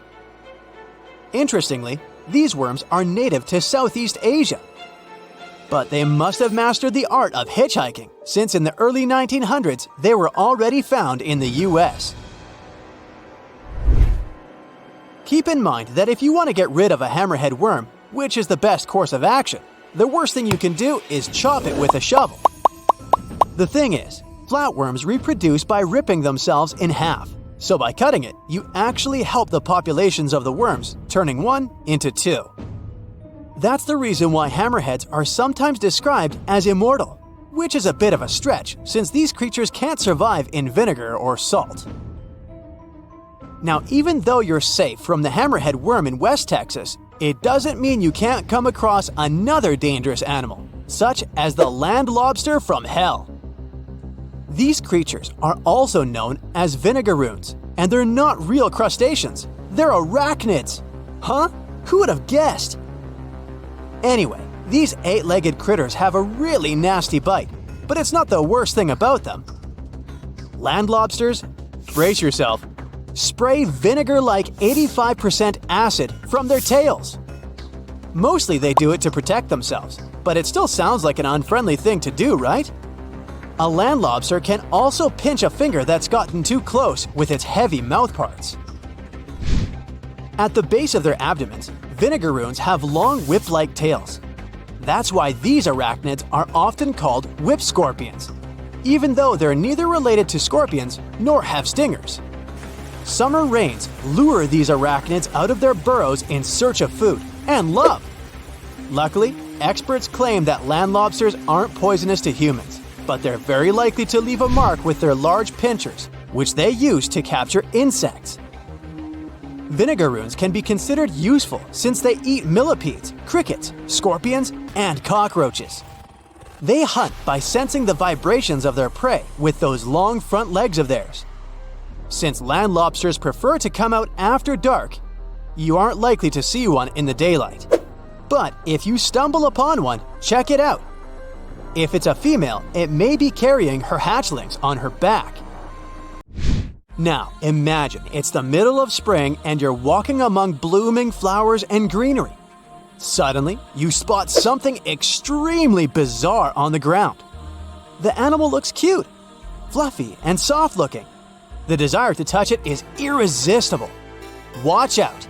Interestingly, these worms are native to Southeast Asia. But they must have mastered the art of hitchhiking, since in the early 1900s they were already found in the US. Keep in mind that if you want to get rid of a hammerhead worm, which is the best course of action, the worst thing you can do is chop it with a shovel. The thing is, flatworms reproduce by ripping themselves in half, so by cutting it, you actually help the populations of the worms, turning one into 2. That's the reason why hammerheads are sometimes described as immortal, which is a bit of a stretch since these creatures can't survive in vinegar or salt. Now, even though you're safe from the hammerhead worm in West Texas, it doesn't mean you can't come across another dangerous animal, such as the land lobster from hell. These creatures are also known as vinegaroons, and they're not real crustaceans, they're arachnids. Huh? Who would have guessed? Anyway, these 8-legged critters have a really nasty bite, but it's not the worst thing about them. Land lobsters, brace yourself, spray vinegar-like 85% acid from their tails. Mostly they do it to protect themselves, but it still sounds like an unfriendly thing to do, right? A land lobster can also pinch a finger that's gotten too close with its heavy mouth parts. At the base of their abdomens, vinegaroons have long whip-like tails. That's why these arachnids are often called whip scorpions, even though they're neither related to scorpions nor have stingers. Summer rains lure these arachnids out of their burrows in search of food and love. Luckily, experts claim that land lobsters aren't poisonous to humans, but they're very likely to leave a mark with their large pinchers, which they use to capture insects. Vinegaroons can be considered useful since they eat millipedes, crickets, scorpions, and cockroaches. They hunt by sensing the vibrations of their prey with those long front legs of theirs. Since land lobsters prefer to come out after dark, you aren't likely to see one in the daylight. But if you stumble upon one, check it out. If it's a female, it may be carrying her hatchlings on her back. Now, imagine it's the middle of spring and you're walking among blooming flowers and greenery. Suddenly, you spot something extremely bizarre on the ground. The animal looks cute, fluffy, and soft-looking. The desire to touch it is irresistible. Watch out!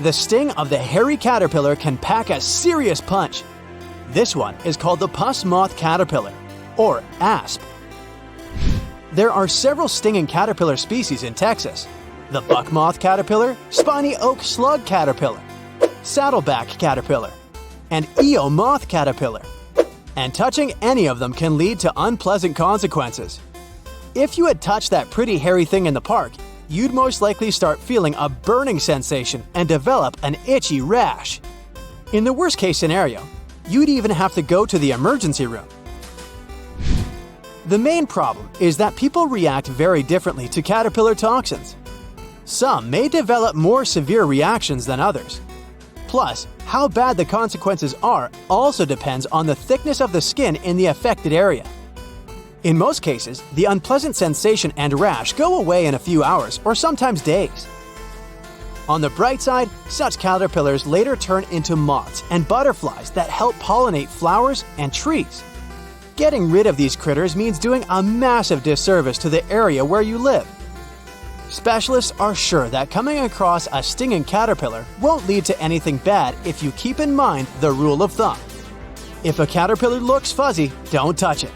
The sting of the hairy caterpillar can pack a serious punch. This one is called the puss moth caterpillar, or asp. There are several stinging caterpillar species in Texas: the buck moth caterpillar, spiny oak slug caterpillar, saddleback caterpillar, and eo moth caterpillar. And touching any of them can lead to unpleasant consequences. If you had touched that pretty hairy thing in the park, you'd most likely start feeling a burning sensation and develop an itchy rash. In the worst case scenario, you'd even have to go to the emergency room. The main problem is that people react very differently to caterpillar toxins. Some may develop more severe reactions than others. Plus, how bad the consequences are also depends on the thickness of the skin in the affected area. In most cases, the unpleasant sensation and rash go away in a few hours or sometimes days. On the bright side, such caterpillars later turn into moths and butterflies that help pollinate flowers and trees. Getting rid of these critters means doing a massive disservice to the area where you live. Specialists are sure that coming across a stinging caterpillar won't lead to anything bad if you keep in mind the rule of thumb. If a caterpillar looks fuzzy, don't touch it.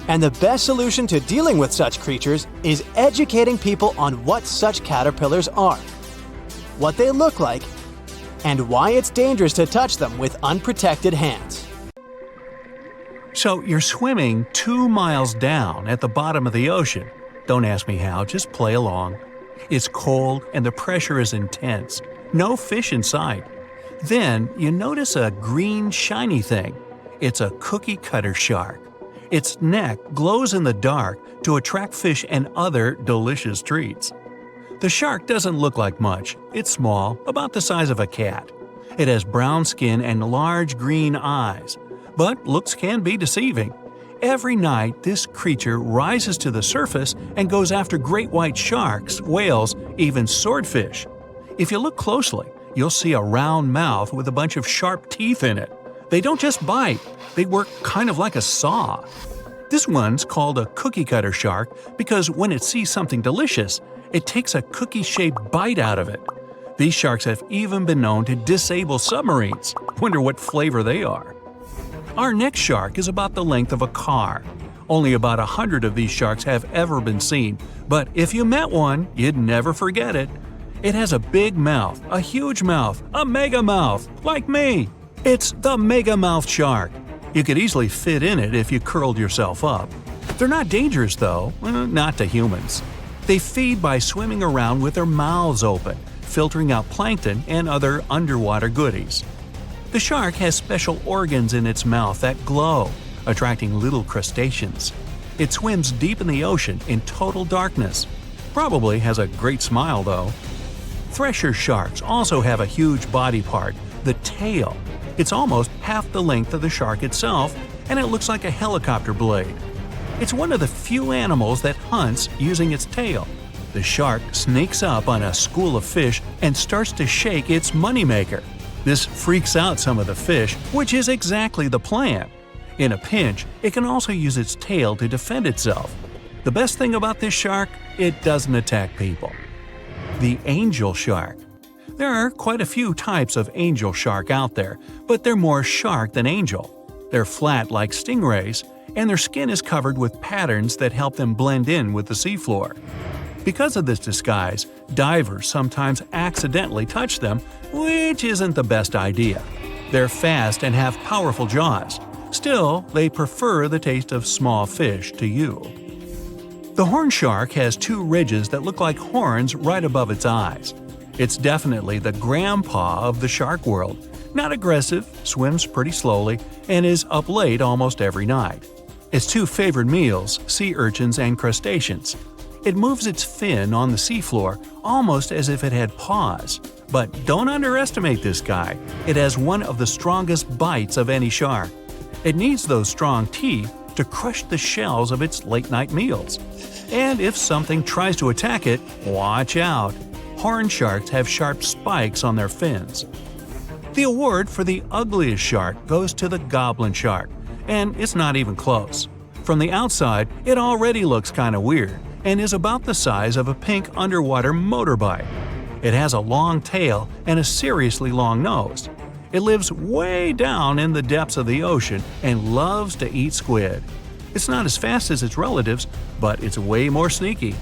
And the best solution to dealing with such creatures is educating people on what such caterpillars are, what they look like, and why it's dangerous to touch them with unprotected hands. So you're swimming 2 miles down at the bottom of the ocean. Don't ask me how, just play along. It's cold and the pressure is intense. No fish in sight. Then you notice a green shiny thing. It's a cookie cutter shark. Its neck glows in the dark to attract fish and other delicious treats. The shark doesn't look like much. It's small, about the size of a cat. It has brown skin and large green eyes. But looks can be deceiving. Every night, this creature rises to the surface and goes after great white sharks, whales, even swordfish. If you look closely, you'll see a round mouth with a bunch of sharp teeth in it. They don't just bite, they work kind of like a saw. This one's called a cookie cutter shark because when it sees something delicious, it takes a cookie-shaped bite out of it. These sharks have even been known to disable submarines. Wonder what flavor they are. Our next shark is about the length of a car. Only about 100 of these sharks have ever been seen, but if you met one, you'd never forget it. It has a big mouth, a huge mouth, a mega mouth, like me. It's the mega mouth shark. You could easily fit in it if you curled yourself up. They're not dangerous though, not to humans. They feed by swimming around with their mouths open, filtering out plankton and other underwater goodies. The shark has special organs in its mouth that glow, attracting little crustaceans. It swims deep in the ocean in total darkness. Probably has a great smile though. Thresher sharks also have a huge body part, the tail. It's almost half the length of the shark itself, and it looks like a helicopter blade. It's one of the few animals that hunts using its tail. The shark sneaks up on a school of fish and starts to shake its moneymaker. This freaks out some of the fish, which is exactly the plan. In a pinch, it can also use its tail to defend itself. The best thing about this shark, it doesn't attack people. The angel shark. There are quite a few types of angel shark out there, but they're more shark than angel. They're flat like stingrays, and their skin is covered with patterns that help them blend in with the seafloor. Because of this disguise, divers sometimes accidentally touch them, which isn't the best idea. They're fast and have powerful jaws. Still, they prefer the taste of small fish to you. The horn shark has 2 ridges that look like horns right above its eyes. It's definitely the grandpa of the shark world. Not aggressive, swims pretty slowly, and is up late almost every night. Its 2 favorite meals, sea urchins and crustaceans. It moves its fin on the seafloor almost as if it had paws. But don't underestimate this guy. It has one of the strongest bites of any shark. It needs those strong teeth to crush the shells of its late-night meals. And if something tries to attack it, watch out. Horn sharks have sharp spikes on their fins. The award for the ugliest shark goes to the goblin shark, and it's not even close. From the outside, it already looks kinda weird and is about the size of a pink underwater motorbike. It has a long tail and a seriously long nose. It lives way down in the depths of the ocean and loves to eat squid. It's not as fast as its relatives, but it's way more sneaky.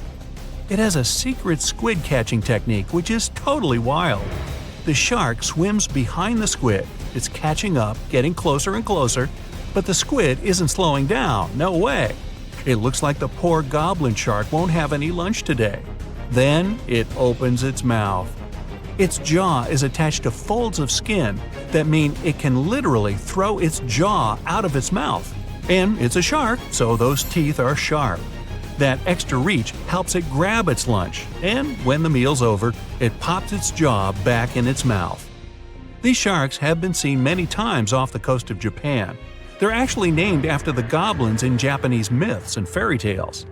It has a secret squid catching technique which is totally wild. The shark swims behind the squid. It's catching up, getting closer and closer, but the squid isn't slowing down, no way. It looks like the poor goblin shark won't have any lunch today. Then it opens its mouth. Its jaw is attached to folds of skin that mean it can literally throw its jaw out of its mouth. And it's a shark, so those teeth are sharp. That extra reach helps it grab its lunch, and when the meal's over, it pops its jaw back in its mouth. These sharks have been seen many times off the coast of Japan. They're actually named after the goblins in Japanese myths and fairy tales.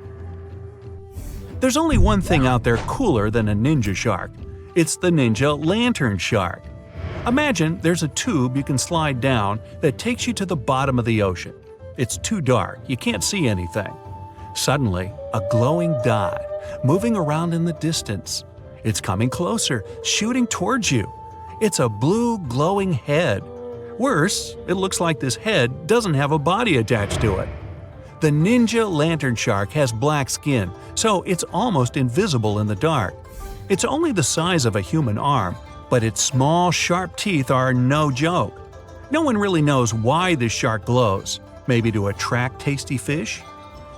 There's only one thing out there cooler than a ninja shark. It's the ninja lantern shark. Imagine there's a tube you can slide down that takes you to the bottom of the ocean. It's too dark, you can't see anything. Suddenly, a glowing dot, moving around in the distance. It's coming closer, shooting towards you. It's a blue, glowing head. Worse, it looks like this head doesn't have a body attached to it. The ninja lantern shark has black skin, so it's almost invisible in the dark. It's only the size of a human arm, but its small, sharp teeth are no joke. No one really knows why this shark glows. Maybe to attract tasty fish?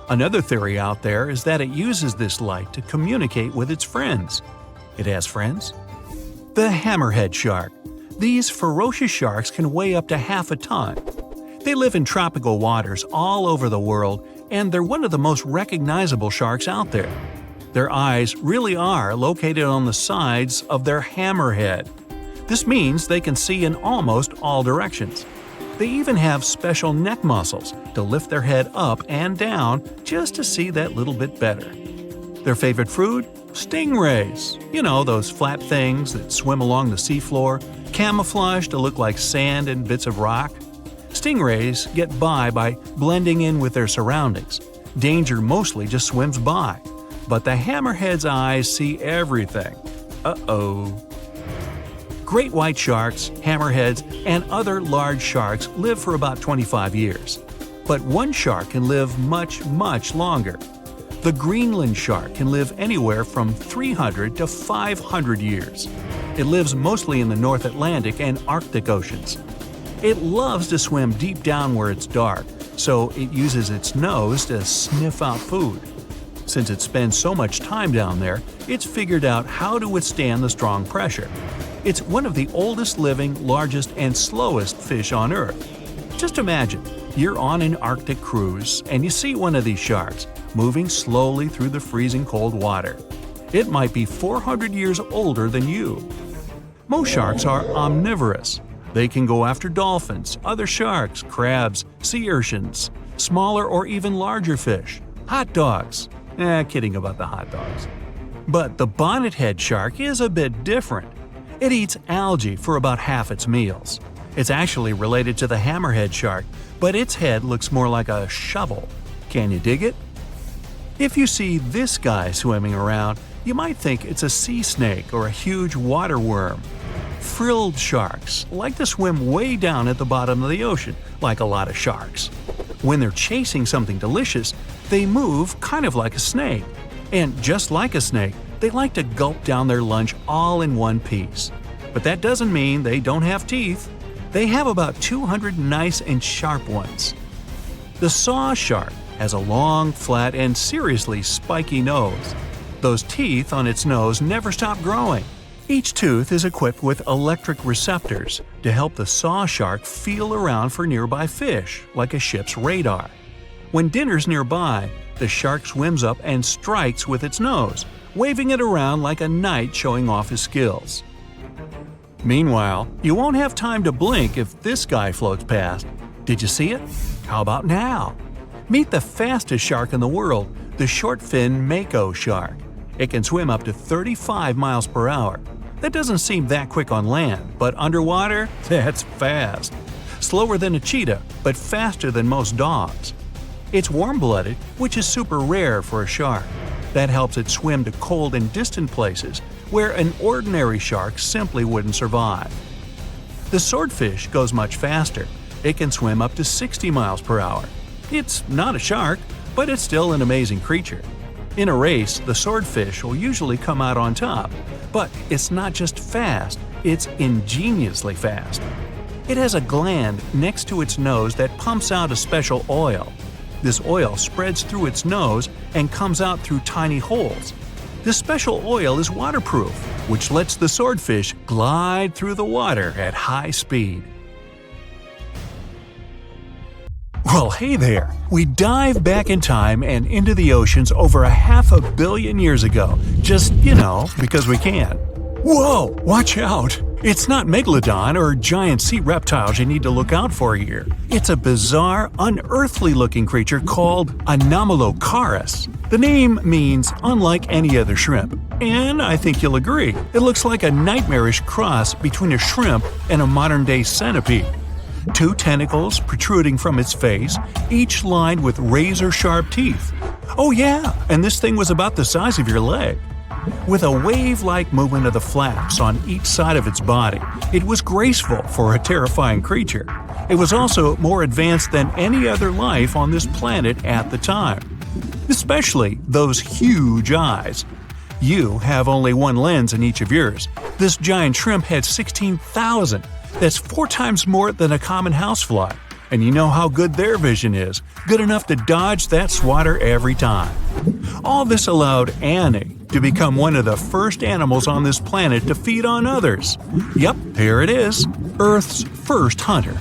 Another theory out there is that it uses this light to communicate with its friends. It has friends? The hammerhead shark. These ferocious sharks can weigh up to half a ton. They live in tropical waters all over the world, and they're one of the most recognizable sharks out there. Their eyes really are located on the sides of their hammerhead. This means they can see in almost all directions. They even have special neck muscles to lift their head up and down just to see that little bit better. Their favorite food? Stingrays. You know, those flat things that swim along the seafloor, camouflaged to look like sand and bits of rock. Stingrays get by blending in with their surroundings. Danger mostly just swims by. But the hammerhead's eyes see everything. Uh-oh. Great white sharks, hammerheads, and other large sharks live for about 25 years. But one shark can live much, much longer. The Greenland shark can live anywhere from 300 to 500 years. It lives mostly in the North Atlantic and Arctic oceans. It loves to swim deep down where it's dark, so it uses its nose to sniff out food. Since it spends so much time down there, it's figured out how to withstand the strong pressure. It's one of the oldest living, largest, and slowest fish on Earth. Just imagine, you're on an Arctic cruise and you see one of these sharks moving slowly through the freezing cold water. It might be 400 years older than you. Most sharks are omnivorous. They can go after dolphins, other sharks, crabs, sea urchins, smaller or even larger fish, hot dogs. Kidding about the hot dogs. But the bonnethead shark is a bit different. It eats algae for about half its meals. It's actually related to the hammerhead shark, but its head looks more like a shovel. Can you dig it? If you see this guy swimming around, you might think it's a sea snake or a huge water worm. Frilled sharks like to swim way down at the bottom of the ocean, like a lot of sharks. When they're chasing something delicious, they move kind of like a snake. And just like a snake, they like to gulp down their lunch all in one piece. But that doesn't mean they don't have teeth. They have about 200 nice and sharp ones. The saw shark has a long, flat, and seriously spiky nose. Those teeth on its nose never stop growing. Each tooth is equipped with electric receptors to help the saw shark feel around for nearby fish, like a ship's radar. When dinner's nearby, the shark swims up and strikes with its nose, waving it around like a knight showing off his skills. Meanwhile, you won't have time to blink if this guy floats past. Did you see it? How about now? Meet the fastest shark in the world, the short-fin mako shark. It can swim up to 35 miles per hour. That doesn't seem that quick on land, but underwater, that's fast. Slower than a cheetah, but faster than most dogs. It's warm-blooded, which is super rare for a shark. That helps it swim to cold and distant places where an ordinary shark simply wouldn't survive. The swordfish goes much faster. It can swim up to 60 miles per hour. It's not a shark, but it's still an amazing creature. In a race, the swordfish will usually come out on top. But it's not just fast, it's ingeniously fast. It has a gland next to its nose that pumps out a special oil. This oil spreads through its nose and comes out through tiny holes. This special oil is waterproof, which lets the swordfish glide through the water at high speed. Well, hey there! We dive back in time and into the oceans over 500 million years ago, just, because we can. Whoa! Watch out! It's not megalodon or giant sea reptiles you need to look out for here. It's a bizarre, unearthly-looking creature called Anomalocaris. The name means unlike any other shrimp, and I think you'll agree, it looks like a nightmarish cross between a shrimp and a modern-day centipede. 2 tentacles protruding from its face, each lined with razor-sharp teeth. Oh yeah, and this thing was about the size of your leg. With a wave-like movement of the flaps on each side of its body, it was graceful for a terrifying creature. It was also more advanced than any other life on this planet at the time. Especially those huge eyes. You have only one lens in each of yours. This giant shrimp had 16,000. That's 4 times more than a common housefly. And you know how good their vision is. Good enough to dodge that swatter every time. All this allowed Annie to become one of the first animals on this planet to feed on others. Yep, here it is. Earth's first hunter.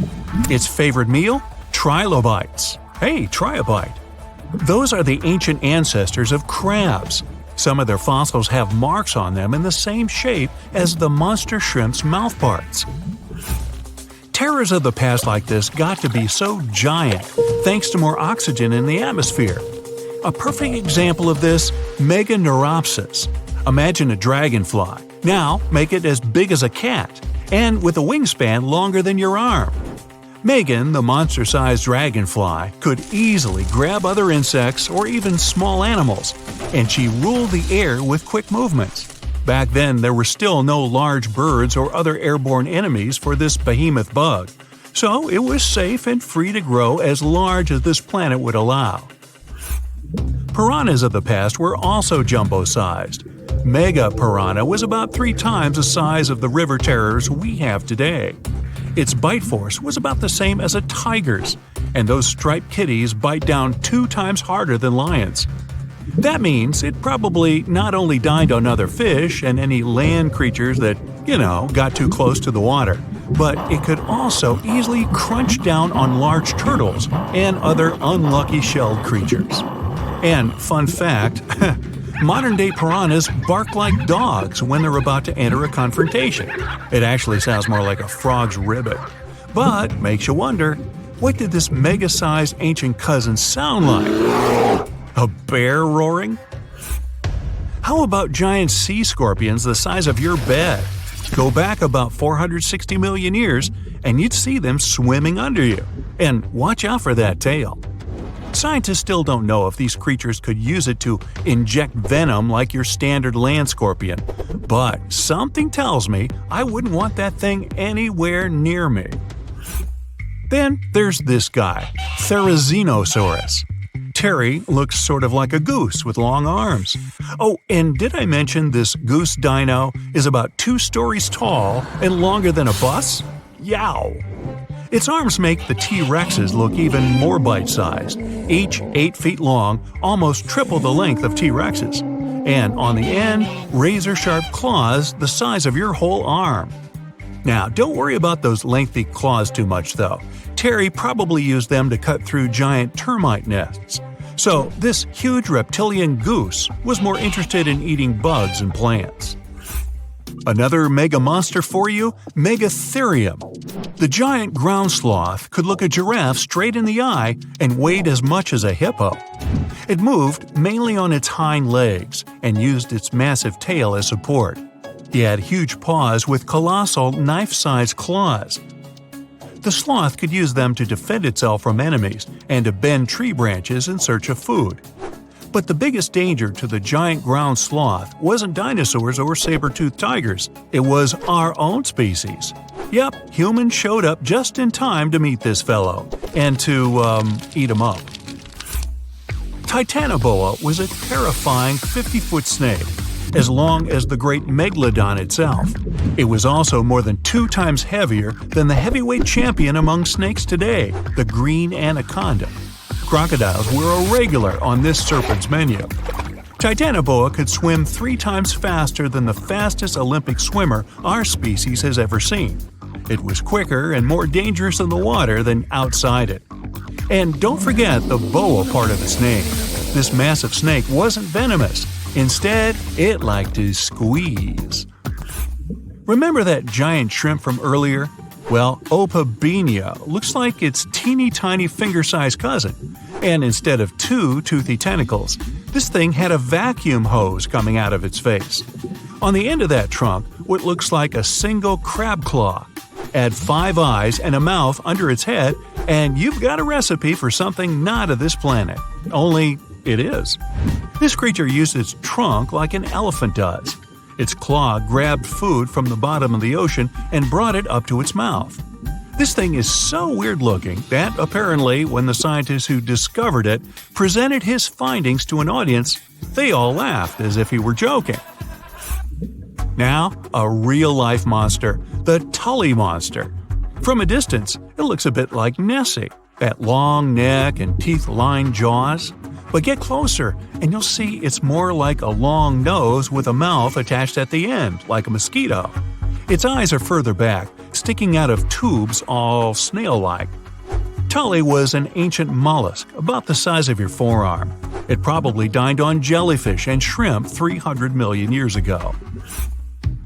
Its favorite meal? Trilobites. Hey, try a bite. Those are the ancient ancestors of crabs. Some of their fossils have marks on them in the same shape as the monster shrimp's mouthparts. Terrors of the past like this got to be so giant thanks to more oxygen in the atmosphere. A perfect example of this, Meganeuropsis. Imagine a dragonfly. Now make it as big as a cat, and with a wingspan longer than your arm. Megan, the monster-sized dragonfly, could easily grab other insects or even small animals, and she ruled the air with quick movements. Back then, there were still no large birds or other airborne enemies for this behemoth bug, so it was safe and free to grow as large as this planet would allow. Piranhas of the past were also jumbo-sized. Mega piranha was about 3 times the size of the river terrors we have today. Its bite force was about the same as a tiger's, and those striped kitties bite down 2 times harder than lions. That means it probably not only dined on other fish and any land creatures that, got too close to the water, but it could also easily crunch down on large turtles and other unlucky shelled creatures. And fun fact, modern-day piranhas bark like dogs when they're about to enter a confrontation. It actually sounds more like a frog's ribbit. But makes you wonder, what did this mega-sized ancient cousin sound like? A bear roaring? How about giant sea scorpions the size of your bed? Go back about 460 million years, and you'd see them swimming under you. And watch out for that tail. Scientists still don't know if these creatures could use it to inject venom like your standard land scorpion, but something tells me I wouldn't want that thing anywhere near me. Then there's this guy, Therizinosaurus. Terry looks sort of like a goose with long arms. Oh, and did I mention this goose dino is about 2 stories tall and longer than a bus? Yow! Its arms make the T-Rexes look even more bite-sized, each 8 feet long, almost triple the length of T-Rexes. And on the end, razor-sharp claws the size of your whole arm. Now, don't worry about those lengthy claws too much, though. Terry probably used them to cut through giant termite nests. So, this huge reptilian goose was more interested in eating bugs and plants. Another mega monster for you, Megatherium. The giant ground sloth could look a giraffe straight in the eye and weighed as much as a hippo. It moved mainly on its hind legs and used its massive tail as support. It had huge paws with colossal knife-sized claws. The sloth could use them to defend itself from enemies and to bend tree branches in search of food. But the biggest danger to the giant ground sloth wasn't dinosaurs or saber-toothed tigers. It was our own species. Yep, humans showed up just in time to meet this fellow and to, eat him up. Titanoboa was a terrifying 50-foot snake, as long as the great megalodon itself. It was also more than 2 times heavier than the heavyweight champion among snakes today, the green anaconda. Crocodiles were a regular on this serpent's menu. Titanoboa could swim 3 times faster than the fastest Olympic swimmer our species has ever seen. It was quicker and more dangerous in the water than outside it. And don't forget the boa part of its name. This massive snake wasn't venomous. Instead, it liked to squeeze. Remember that giant shrimp from earlier? Well, Opabenia looks like its teeny-tiny finger-sized cousin. And instead of 2 toothy tentacles, this thing had a vacuum hose coming out of its face. On the end of that trunk, what looks like a single crab claw. Add 5 eyes and a mouth under its head, and you've got a recipe for something not of this planet. Only it is. This creature used its trunk like an elephant does. Its claw grabbed food from the bottom of the ocean and brought it up to its mouth. This thing is so weird-looking that apparently when the scientists who discovered it presented his findings to an audience, they all laughed as if he were joking. Now, a real-life monster, the Tully monster. From a distance, it looks a bit like Nessie, that long neck and teeth-lined jaws. But get closer, and you'll see it's more like a long nose with a mouth attached at the end, like a mosquito. Its eyes are further back, sticking out of tubes all snail-like. Tully was an ancient mollusk, about the size of your forearm. It probably dined on jellyfish and shrimp 300 million years ago.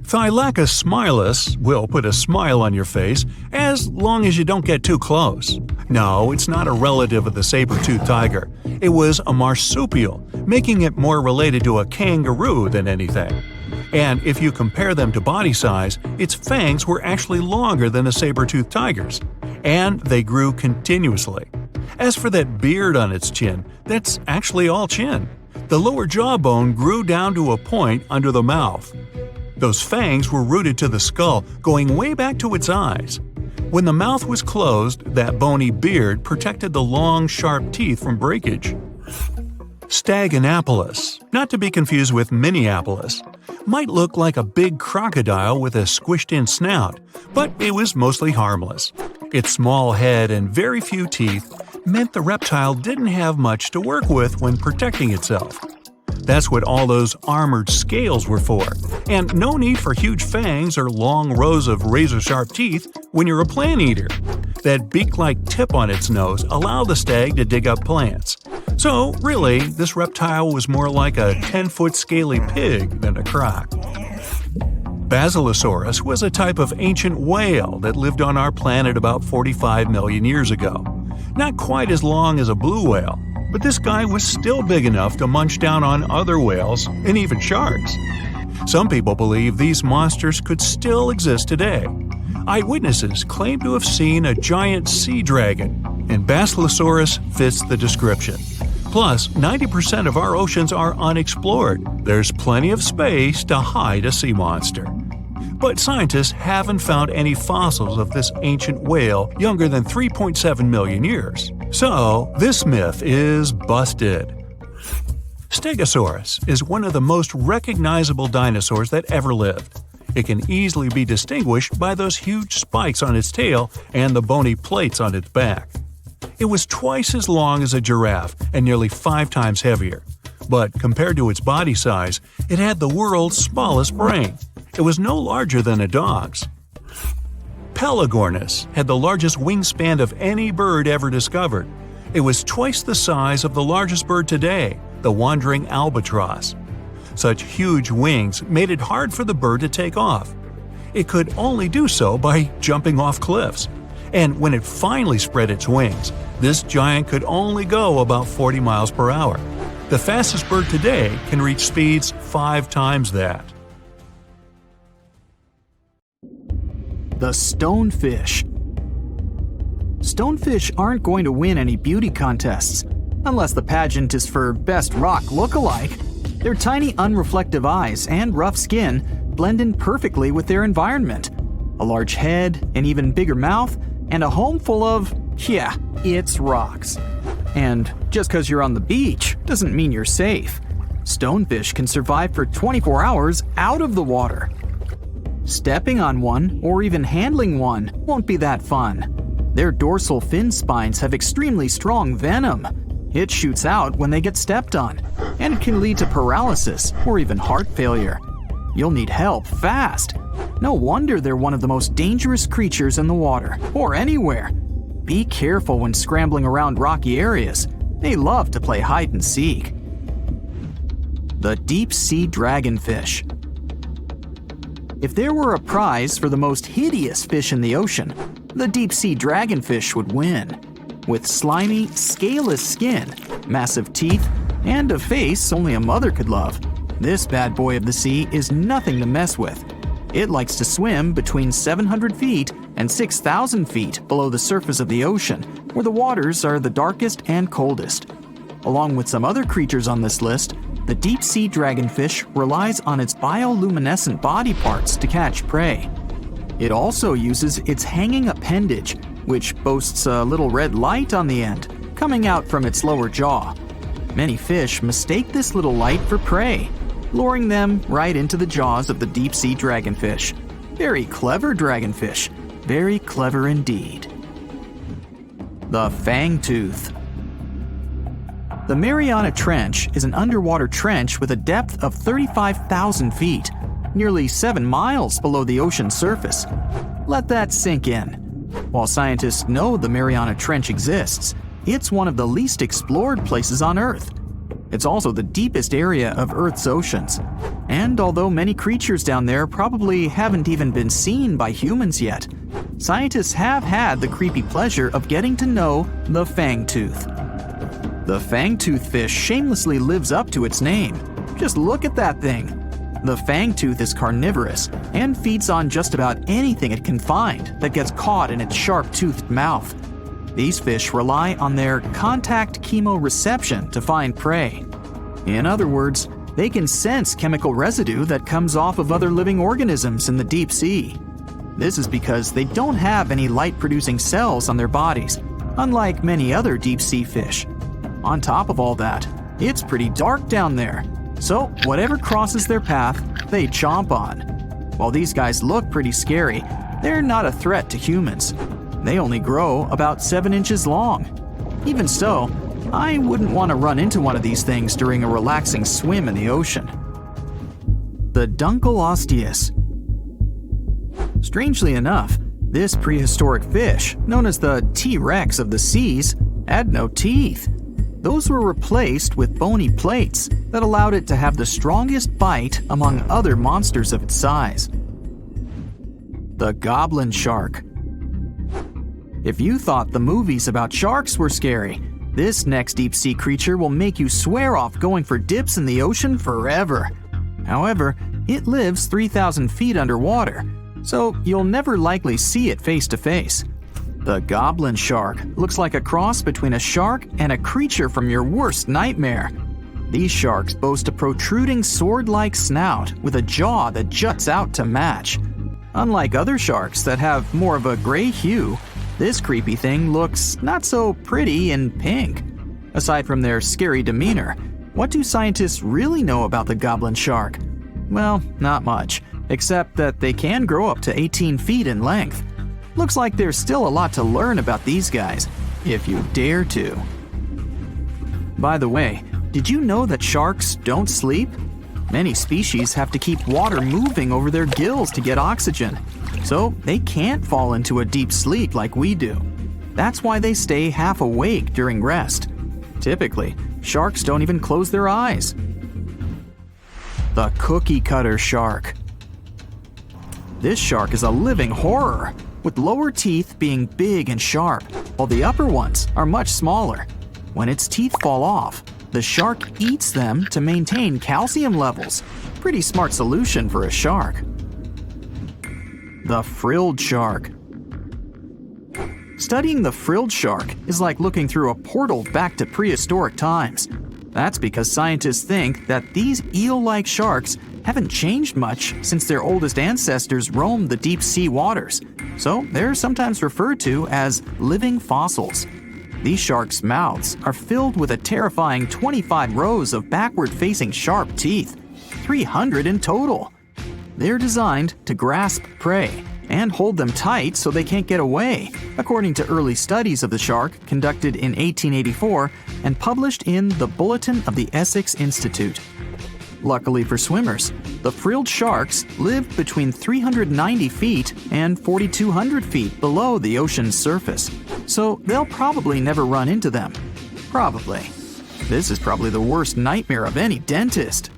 Thylacus smilus will put a smile on your face as long as you don't get too close. No, it's not a relative of the saber-toothed tiger. It was a marsupial, making it more related to a kangaroo than anything. And if you compare them to body size, its fangs were actually longer than a saber-toothed tiger's. And they grew continuously. As for that beard on its chin, that's actually all chin. The lower jawbone grew down to a point under the mouth. Those fangs were rooted to the skull, going way back to its eyes. When the mouth was closed, that bony beard protected the long, sharp teeth from breakage. Staganapolis, not to be confused with Minneapolis, might look like a big crocodile with a squished-in snout, but it was mostly harmless. Its small head and very few teeth meant the reptile didn't have much to work with when protecting itself. That's what all those armored scales were for, and no need for huge fangs or long rows of razor-sharp teeth when you're a plant eater. That beak-like tip on its nose allowed the stag to dig up plants. So, really, this reptile was more like a 10-foot scaly pig than a croc. Basilosaurus was a type of ancient whale that lived on our planet about 45 million years ago. Not quite as long as a blue whale, but this guy was still big enough to munch down on other whales and even sharks. Some people believe these monsters could still exist today. Eyewitnesses claim to have seen a giant sea dragon, and Basilosaurus fits the description. Plus, 90% of our oceans are unexplored. There's plenty of space to hide a sea monster. But scientists haven't found any fossils of this ancient whale younger than 3.7 million years. So, this myth is busted. Stegosaurus is one of the most recognizable dinosaurs that ever lived. It can easily be distinguished by those huge spikes on its tail and the bony plates on its back. It was twice as long as a giraffe and nearly 5 times heavier. But compared to its body size, it had the world's smallest brain. It was no larger than a dog's. Pelagornis had the largest wingspan of any bird ever discovered. It was twice the size of the largest bird today, the wandering albatross. Such huge wings made it hard for the bird to take off. It could only do so by jumping off cliffs. And when it finally spread its wings, this giant could only go about 40 miles per hour. The fastest bird today can reach speeds 5 times that. The stonefish. Stonefish aren't going to win any beauty contests, unless the pageant is for best rock look-alike. Their tiny unreflective eyes and rough skin blend in perfectly with their environment. A large head, an even bigger mouth, and a home full of, it's rocks. And just because you're on the beach doesn't mean you're safe. Stonefish can survive for 24 hours out of the water. Stepping on one, or even handling one, won't be that fun. Their dorsal fin spines have extremely strong venom. It shoots out when they get stepped on, and it can lead to paralysis or even heart failure. You'll need help fast. No wonder they're one of the most dangerous creatures in the water, or anywhere. Be careful when scrambling around rocky areas. They love to play hide and seek. The deep-sea dragonfish. If there were a prize for the most hideous fish in the ocean, the deep-sea dragonfish would win. With slimy, scaleless skin, massive teeth, and a face only a mother could love, this bad boy of the sea is nothing to mess with. It likes to swim between 700 feet and 6,000 feet below the surface of the ocean, where the waters are the darkest and coldest. Along with some other creatures on this list, the deep-sea dragonfish relies on its bioluminescent body parts to catch prey. It also uses its hanging appendage, which boasts a little red light on the end, coming out from its lower jaw. Many fish mistake this little light for prey, luring them right into the jaws of the deep-sea dragonfish. Very clever dragonfish, very clever indeed. The fangtooth. The Mariana Trench is an underwater trench with a depth of 35,000 feet, nearly 7 miles below the ocean's surface. Let that sink in. While scientists know the Mariana Trench exists, it's one of the least explored places on Earth. It's also the deepest area of Earth's oceans. And although many creatures down there probably haven't even been seen by humans yet, scientists have had the creepy pleasure of getting to know the fangtooth. The fangtooth fish shamelessly lives up to its name. Just look at that thing. The fangtooth is carnivorous and feeds on just about anything it can find that gets caught in its sharp-toothed mouth. These fish rely on their contact chemoreception to find prey. In other words, they can sense chemical residue that comes off of other living organisms in the deep sea. This is because they don't have any light-producing cells on their bodies, unlike many other deep-sea fish. On top of all that, it's pretty dark down there, so whatever crosses their path, they chomp on. While these guys look pretty scary, they're not a threat to humans. They only grow about 7 inches long. Even so, I wouldn't want to run into one of these things during a relaxing swim in the ocean. The Dunkleosteus. Strangely enough, this prehistoric fish, known as the T-Rex of the seas, had no teeth. Those were replaced with bony plates that allowed it to have the strongest bite among other monsters of its size. The goblin shark. If you thought the movies about sharks were scary, this next deep-sea creature will make you swear off going for dips in the ocean forever. However, it lives 3,000 feet underwater, so you'll never likely see it face to face. The goblin shark looks like a cross between a shark and a creature from your worst nightmare. These sharks boast a protruding sword-like snout with a jaw that juts out to match. Unlike other sharks that have more of a gray hue, this creepy thing looks not so pretty and pink. Aside from their scary demeanor, what do scientists really know about the goblin shark? Well, not much, except that they can grow up to 18 feet in length. Looks like there's still a lot to learn about these guys, if you dare to. By the way, did you know that sharks don't sleep? Many species have to keep water moving over their gills to get oxygen, so they can't fall into a deep sleep like we do. That's why they stay half awake during rest. Typically, sharks don't even close their eyes. The cookie cutter shark. This shark is a living horror, with lower teeth being big and sharp, while the upper ones are much smaller. When its teeth fall off, the shark eats them to maintain calcium levels. Pretty smart solution for a shark. The frilled shark. Studying the frilled shark is like looking through a portal back to prehistoric times. That's because scientists think that these eel-like sharks haven't changed much since their oldest ancestors roamed the deep sea waters, so they're sometimes referred to as living fossils. These sharks' mouths are filled with a terrifying 25 rows of backward-facing sharp teeth, 300 in total. They're designed to grasp prey and hold them tight so they can't get away, according to early studies of the shark conducted in 1884 and published in the Bulletin of the Essex Institute. Luckily for swimmers, the frilled sharks live between 390 feet and 4,200 feet below the ocean's surface, so they'll probably never run into them. Probably. This is probably the worst nightmare of any dentist.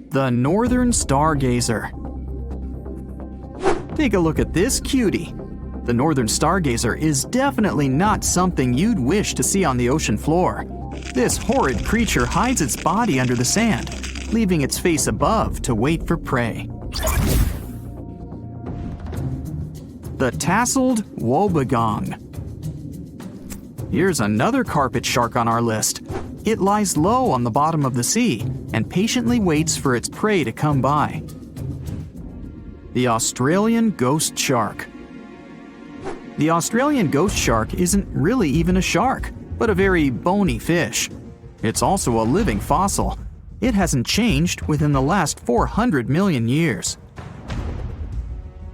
The northern stargazer. Take a look at this cutie. The northern stargazer is definitely not something you'd wish to see on the ocean floor. This horrid creature hides its body under the sand, leaving its face above to wait for prey. The tasseled wobbegong. Here's another carpet shark on our list. it lies low on the bottom of the sea and patiently waits for its prey to come by. The Australian ghost shark. The Australian ghost shark isn't really even a shark, but a very bony fish. It's also a living fossil. It hasn't changed within the last 400 million years.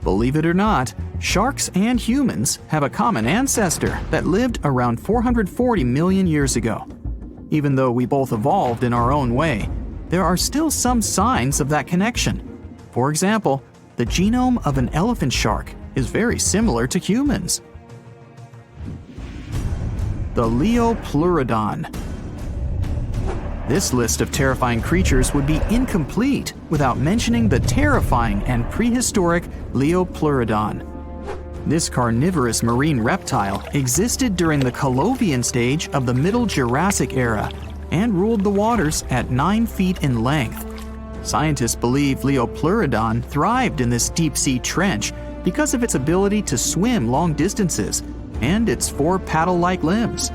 Believe it or not, sharks and humans have a common ancestor that lived around 440 million years ago. Even though we both evolved in our own way, there are still some signs of that connection. For example, the genome of an elephant shark is very similar to humans. The Leopleurodon. This list of terrifying creatures would be incomplete without mentioning the terrifying and prehistoric Leopleurodon. This carnivorous marine reptile existed during the Colovian stage of the Middle Jurassic era and ruled the waters at 9 feet in length. Scientists believe Leopleurodon thrived in this deep-sea trench because of its ability to swim long distances and its 4 paddle-like limbs.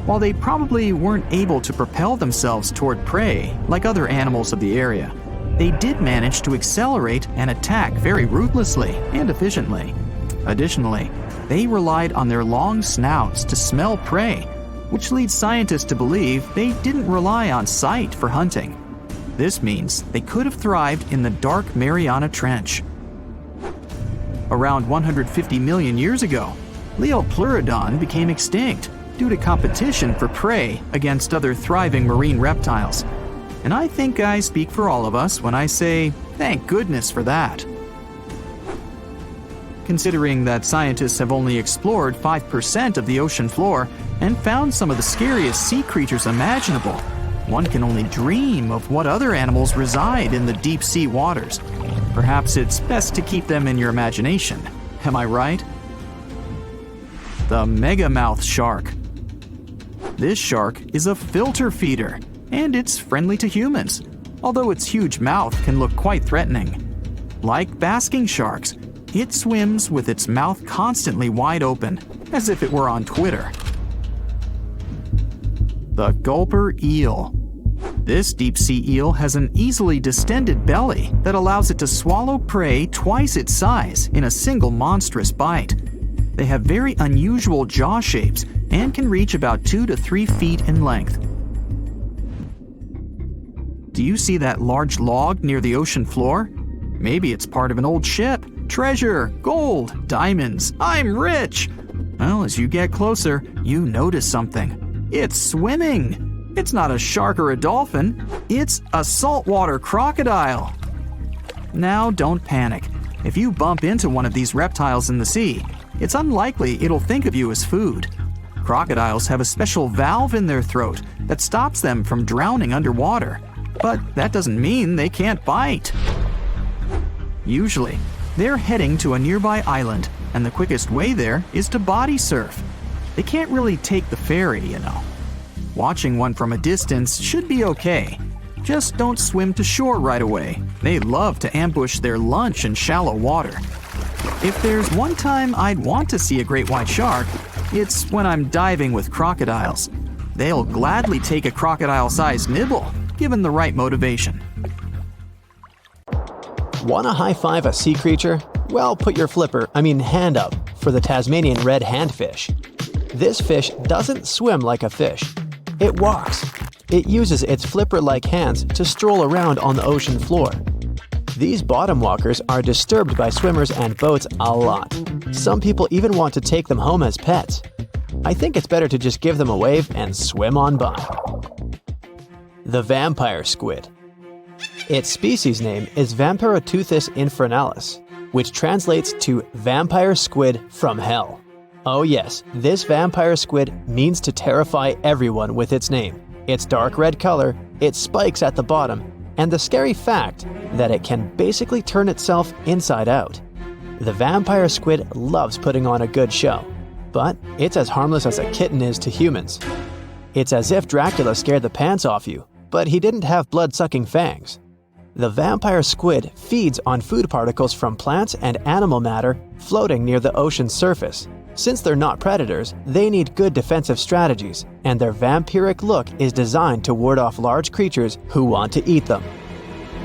While they probably weren't able to propel themselves toward prey like other animals of the area, they did manage to accelerate and attack very ruthlessly and efficiently. Additionally, they relied on their long snouts to smell prey, which leads scientists to believe they didn't rely on sight for hunting. This means they could have thrived in the dark Mariana Trench. Around 150 million years ago, Leopleurodon became extinct due to competition for prey against other thriving marine reptiles. And I think I speak for all of us when I say, thank goodness for that. Considering that scientists have only explored 5% of the ocean floor and found some of the scariest sea creatures imaginable, one can only dream of what other animals reside in the deep sea waters. Perhaps it's best to keep them in your imagination. Am I right? The megamouth shark. This shark is a filter feeder, and it's friendly to humans, although its huge mouth can look quite threatening. Like basking sharks, it swims with its mouth constantly wide open, as if it were on Twitter. The gulper eel. This deep-sea eel has an easily distended belly that allows it to swallow prey twice its size in a single monstrous bite. They have very unusual jaw shapes and can reach about 2 to 3 feet in length. Do you see that large log near the ocean floor? Maybe it's part of an old ship. Treasure, gold, diamonds, I'm rich! Well, as you get closer, you notice something. It's swimming! It's not a shark or a dolphin, it's a saltwater crocodile! Now don't panic. If you bump into one of these reptiles in the sea, it's unlikely it'll think of you as food. Crocodiles have a special valve in their throat that stops them from drowning underwater, but that doesn't mean they can't bite. Usually, they're heading to a nearby island, and the quickest way there is to body surf. They can't really take the ferry, you know. Watching one from a distance should be okay. Just don't swim to shore right away. They love to ambush their lunch in shallow water. If there's one time I'd want to see a great white shark, it's when I'm diving with crocodiles. They'll gladly take a crocodile-sized nibble, given the right motivation. Want to high-five a sea creature? Well, put your hand up for the Tasmanian red handfish. This fish doesn't swim like a fish. It walks. It uses its flipper-like hands to stroll around on the ocean floor. These bottom walkers are disturbed by swimmers and boats a lot. Some people even want to take them home as pets. I think it's better to just give them a wave and swim on by. The vampire squid. Its species name is Vampiroteuthis infernalis, which translates to vampire squid from hell. Oh yes, this vampire squid means to terrify everyone with its name, its dark red color, its spikes at the bottom, and the scary fact that it can basically turn itself inside out. The vampire squid loves putting on a good show, but it's as harmless as a kitten is to humans. It's as if Dracula scared the pants off you, but he didn't have blood-sucking fangs. The vampire squid feeds on food particles from plants and animal matter floating near the ocean's surface. Since they're not predators, they need good defensive strategies, and their vampiric look is designed to ward off large creatures who want to eat them.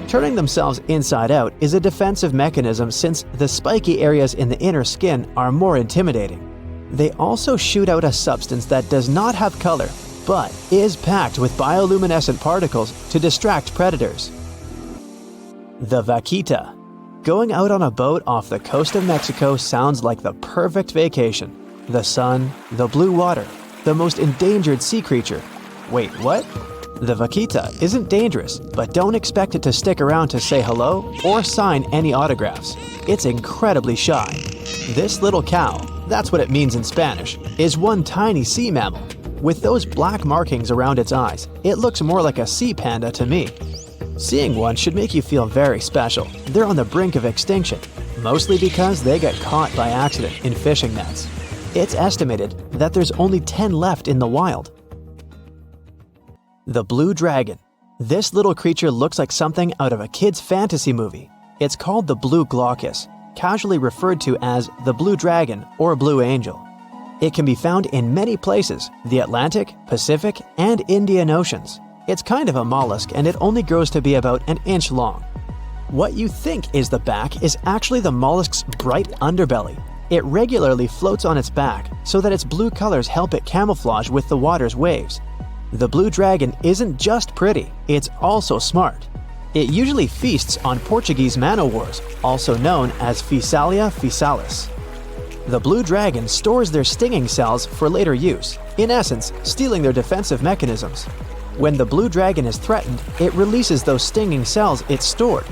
Turning themselves inside out is a defensive mechanism since the spiky areas in the inner skin are more intimidating. They also shoot out a substance that does not have color, but is packed with bioluminescent particles to distract predators. The vaquita. Going out on a boat off the coast of Mexico sounds like the perfect vacation. The sun, the blue water, the most endangered sea creature. Wait, what? The vaquita isn't dangerous, but don't expect it to stick around to say hello or sign any autographs. It's incredibly shy. This little cow, that's what it means in Spanish, is one tiny sea mammal. With those black markings around its eyes, it looks more like a sea panda to me. Seeing one should make you feel very special. They're on the brink of extinction, mostly because they got caught by accident in fishing nets. It's estimated that there's only 10 left in the wild. The blue dragon. This little creature looks like something out of a kid's fantasy movie. It's called the blue glaucus, casually referred to as the blue dragon or blue angel. It can be found in many places, the Atlantic, Pacific, and Indian Oceans. It's kind of a mollusk and it only grows to be about an inch long. What you think is the back is actually the mollusk's bright underbelly. It regularly floats on its back so that its blue colors help it camouflage with the water's waves. The blue dragon isn't just pretty, it's also smart. It usually feasts on Portuguese man-o'-wars, also known as Physalia physalis. The blue dragon stores their stinging cells for later use, in essence, stealing their defensive mechanisms. When the blue dragon is threatened, it releases those stinging cells it stored,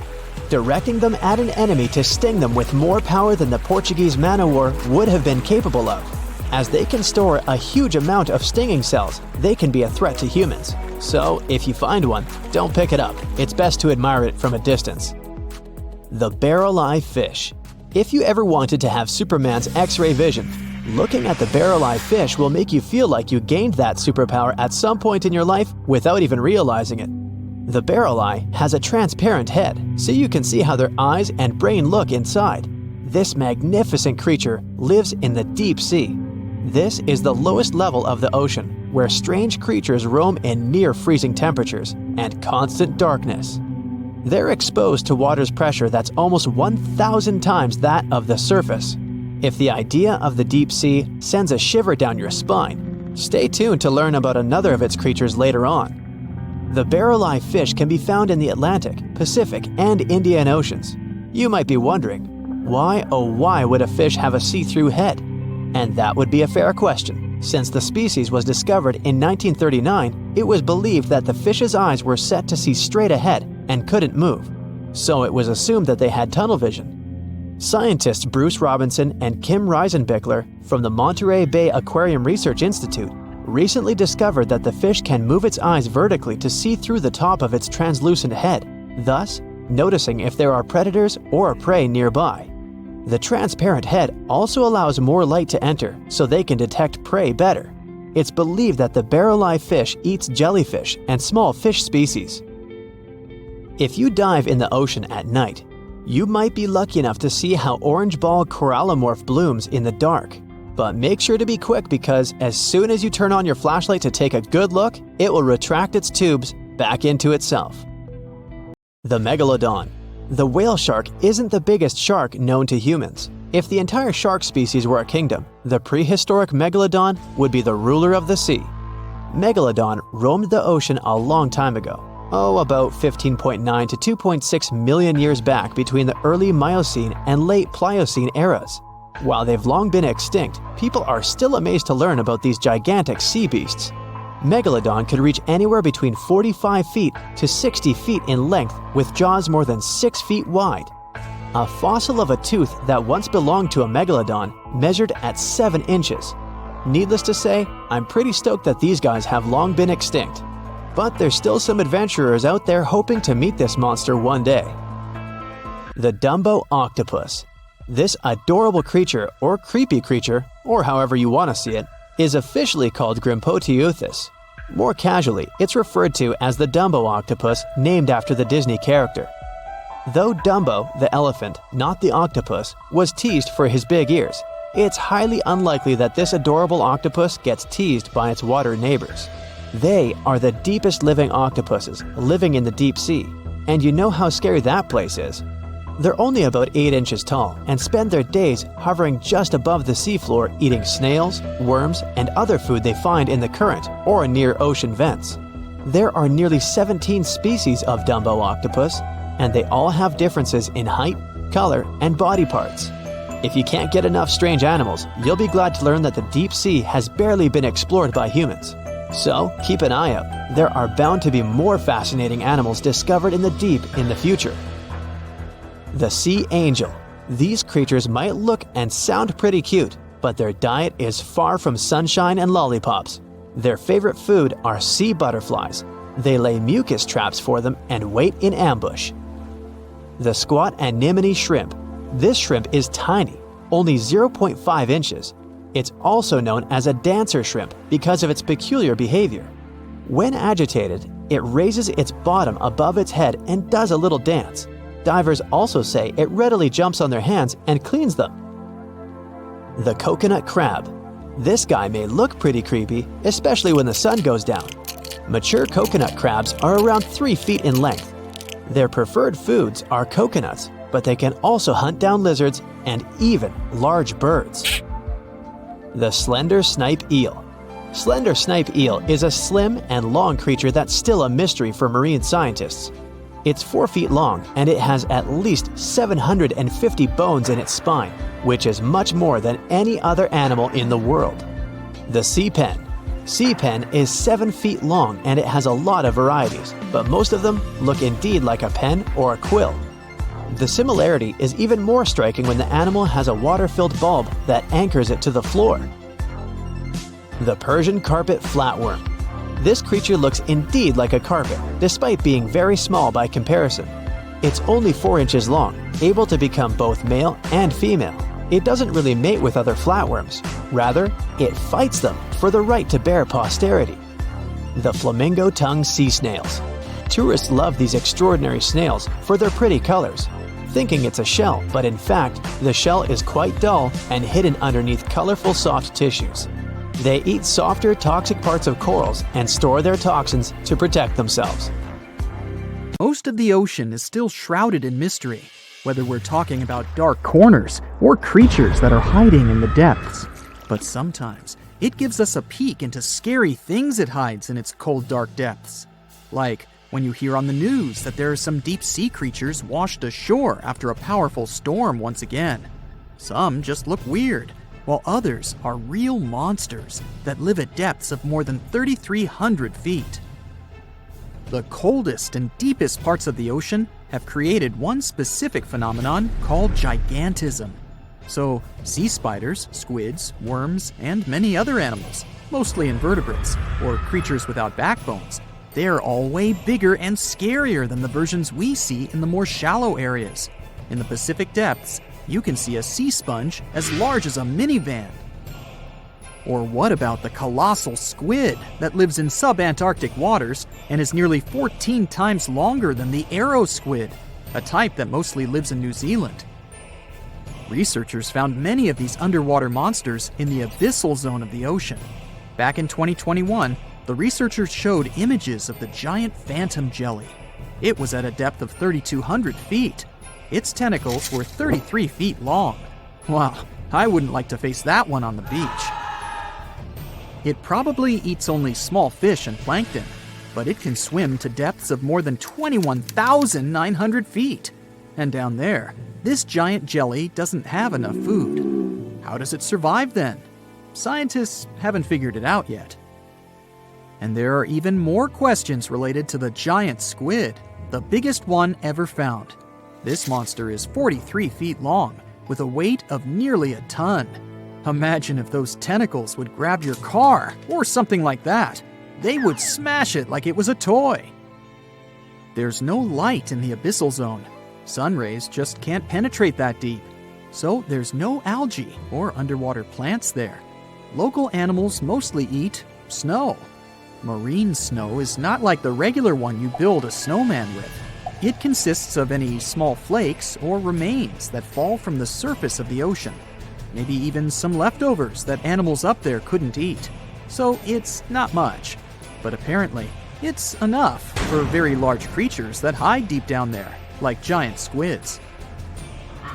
directing them at an enemy to sting them with more power than the Portuguese man-o'-war would have been capable of. As they can store a huge amount of stinging cells, they can be a threat to humans. So, if you find one, don't pick it up. It's best to admire it from a distance. The barrel-eye fish. If you ever wanted to have Superman's X-ray vision, looking at the barrel-eye fish will make you feel like you gained that superpower at some point in your life without even realizing it. The barrel eye has a transparent head, so you can see how their eyes and brain look inside. This magnificent creature lives in the deep sea. This is the lowest level of the ocean, where strange creatures roam in near-freezing temperatures and constant darkness. They're exposed to water's pressure that's almost 1,000 times that of the surface. If the idea of the deep sea sends a shiver down your spine, stay tuned to learn about another of its creatures later on. The barrel-eye fish can be found in the Atlantic, Pacific, and Indian Oceans. You might be wondering, why oh why would a fish have a see-through head? And that would be a fair question. Since the species was discovered in 1939, it was believed that the fish's eyes were set to see straight ahead and couldn't move. So it was assumed that they had tunnel vision. Scientists Bruce Robinson and Kim Reisenbichler from the Monterey Bay Aquarium Research Institute recently discovered that the fish can move its eyes vertically to see through the top of its translucent head, thus noticing if there are predators or prey nearby. The transparent head also allows more light to enter so they can detect prey better. It's believed that the barrel-eye fish eats jellyfish and small fish species. If you dive in the ocean at night, you might be lucky enough to see how orange ball corallomorph blooms in the dark. But make sure to be quick because as soon as you turn on your flashlight to take a good look, it will retract its tubes back into itself. The megalodon. The whale shark isn't the biggest shark known to humans. If the entire shark species were a kingdom, the prehistoric megalodon would be the ruler of the sea. Megalodon roamed the ocean a long time ago. About 15.9 to 2.6 million years back between the early Miocene and late Pliocene eras. While they've long been extinct, people are still amazed to learn about these gigantic sea beasts. Megalodon could reach anywhere between 45 feet to 60 feet in length with jaws more than 6 feet wide. A fossil of a tooth that once belonged to a megalodon measured at 7 inches. Needless to say, I'm pretty stoked that these guys have long been extinct. But there's still some adventurers out there hoping to meet this monster one day. The Dumbo octopus. This adorable creature, or creepy creature, or however you want to see it, is officially called Grimpoteuthis. More casually, it's referred to as the Dumbo octopus, named after the Disney character. Though Dumbo, the elephant, not the octopus, was teased for his big ears, it's highly unlikely that this adorable octopus gets teased by its water neighbors. They are the deepest living octopuses living in the deep sea, and you know how scary that place is. They're only about 8 inches tall and spend their days hovering just above the seafloor eating snails, worms, and other food they find in the current or near ocean vents. There are nearly 17 species of Dumbo octopus, and they all have differences in height, color, and body parts. If you can't get enough strange animals, you'll be glad to learn that the deep sea has barely been explored by humans. So, keep an eye out. There are bound to be more fascinating animals discovered in the deep in the future. The sea angel. These creatures might look and sound pretty cute, but their diet is far from sunshine and lollipops. Their favorite food are sea butterflies. They lay mucus traps for them and wait in ambush. The squat anemone shrimp. This shrimp is tiny, only 0.5 inches. It's also known as a dancer shrimp because of its peculiar behavior. When agitated, it raises its bottom above its head and does a little dance. Divers also say it readily jumps on their hands and cleans them. The coconut crab. This guy may look pretty creepy, especially when the sun goes down. Mature coconut crabs are around 3 feet in length. Their preferred foods are coconuts, but they can also hunt down lizards and even large birds. The slender snipe eel. Slender snipe eel is a slim and long creature that's still a mystery for marine scientists. It's 4 feet long and it has at least 750 bones in its spine, which is much more than any other animal in the world. The sea pen. Sea pen is 7 feet long and it has a lot of varieties, but most of them look indeed like a pen or a quill. The similarity is even more striking when the animal has a water-filled bulb that anchors it to the floor. The Persian carpet flatworm. This creature looks indeed like a carpet, despite being very small by comparison. It's only 4 inches long, able to become both male and female. It doesn't really mate with other flatworms. Rather, it fights them for the right to bear posterity. The flamingo-tongued sea snails. Tourists love these extraordinary snails for their pretty colors, thinking it's a shell, but in fact, the shell is quite dull and hidden underneath colorful soft tissues. They eat softer, toxic parts of corals and store their toxins to protect themselves. Most of the ocean is still shrouded in mystery, whether we're talking about dark corners or creatures that are hiding in the depths. But sometimes, it gives us a peek into scary things it hides in its cold, dark depths. Like when you hear on the news that there are some deep-sea creatures washed ashore after a powerful storm once again. Some just look weird, while others are real monsters that live at depths of more than 3,300 feet. The coldest and deepest parts of the ocean have created one specific phenomenon called gigantism. So, sea spiders, squids, worms, and many other animals, mostly invertebrates, or creatures without backbones, they're all way bigger and scarier than the versions we see in the more shallow areas. In the Pacific depths, you can see a sea sponge as large as a minivan. Or what about the colossal squid that lives in sub-Antarctic waters and is nearly 14 times longer than the arrow squid, a type that mostly lives in New Zealand? Researchers found many of these underwater monsters in the abyssal zone of the ocean. Back in 2021, the researchers showed images of the giant phantom jelly. It was at a depth of 3,200 feet. Its tentacles were 33 feet long. Wow, I wouldn't like to face that one on the beach. It probably eats only small fish and plankton, but it can swim to depths of more than 21,900 feet. And down there, this giant jelly doesn't have enough food. How does it survive then? Scientists haven't figured it out yet. And there are even more questions related to the giant squid, the biggest one ever found. This monster is 43 feet long, with a weight of nearly a ton. Imagine if those tentacles would grab your car, or something like that. They would smash it like it was a toy. There's no light in the abyssal zone. Sun rays just can't penetrate that deep. So there's no algae or underwater plants there. Local animals mostly eat snow. Marine snow is not like the regular one you build a snowman with. It consists of any small flakes or remains that fall from the surface of the ocean. maybe even some leftovers that animals up there couldn't eat. So it's not much, but apparently it's enough for very large creatures that hide deep down there, like giant squids.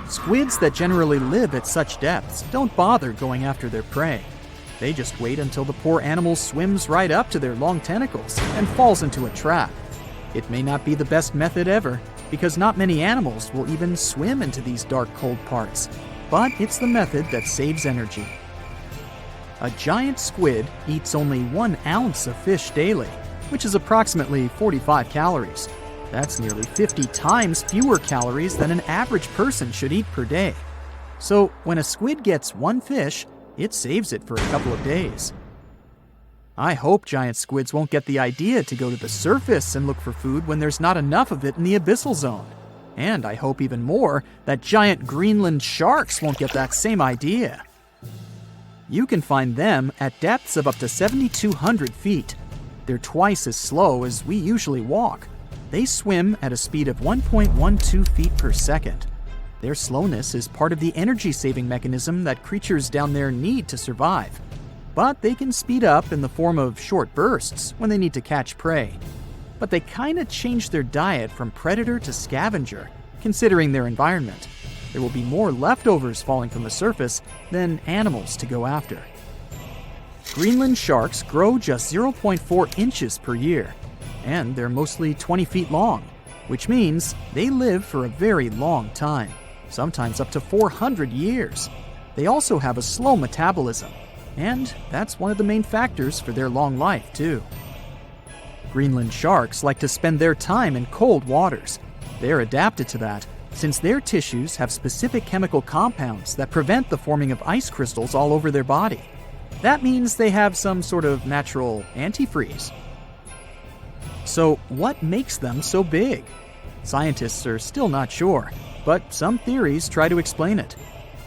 Squids that generally live at such depths don't bother going after their prey. They just wait until the poor animal swims right up to their long tentacles and falls into a trap. It may not be the best method ever, because not many animals will even swim into these dark, cold parts, but it's the method that saves energy. A giant squid eats only 1 ounce of fish daily, which is approximately 45 calories. That's nearly 50 times fewer calories than an average person should eat per day. So when a squid gets 1 fish, it saves it for a couple of days. I hope giant squids won't get the idea to go to the surface and look for food when there's not enough of it in the abyssal zone. And I hope even more that giant Greenland sharks won't get that same idea. You can find them at depths of up to 7,200 feet. They're twice as slow as we usually walk. They swim at a speed of 1.12 feet per second. Their slowness is part of the energy-saving mechanism that creatures down there need to survive. But they can speed up in the form of short bursts when they need to catch prey. But they kinda change their diet from predator to scavenger, considering their environment. There will be more leftovers falling from the surface than animals to go after. Greenland sharks grow just 0.4 inches per year, and they're mostly 20 feet long, which means they live for a very long time, sometimes up to 400 years. They also have a slow metabolism, and that's one of the main factors for their long life, too. Greenland sharks like to spend their time in cold waters. They're adapted to that, since their tissues have specific chemical compounds that prevent the forming of ice crystals all over their body. That means they have some sort of natural antifreeze. So what makes them so big? Scientists are still not sure, but some theories try to explain it.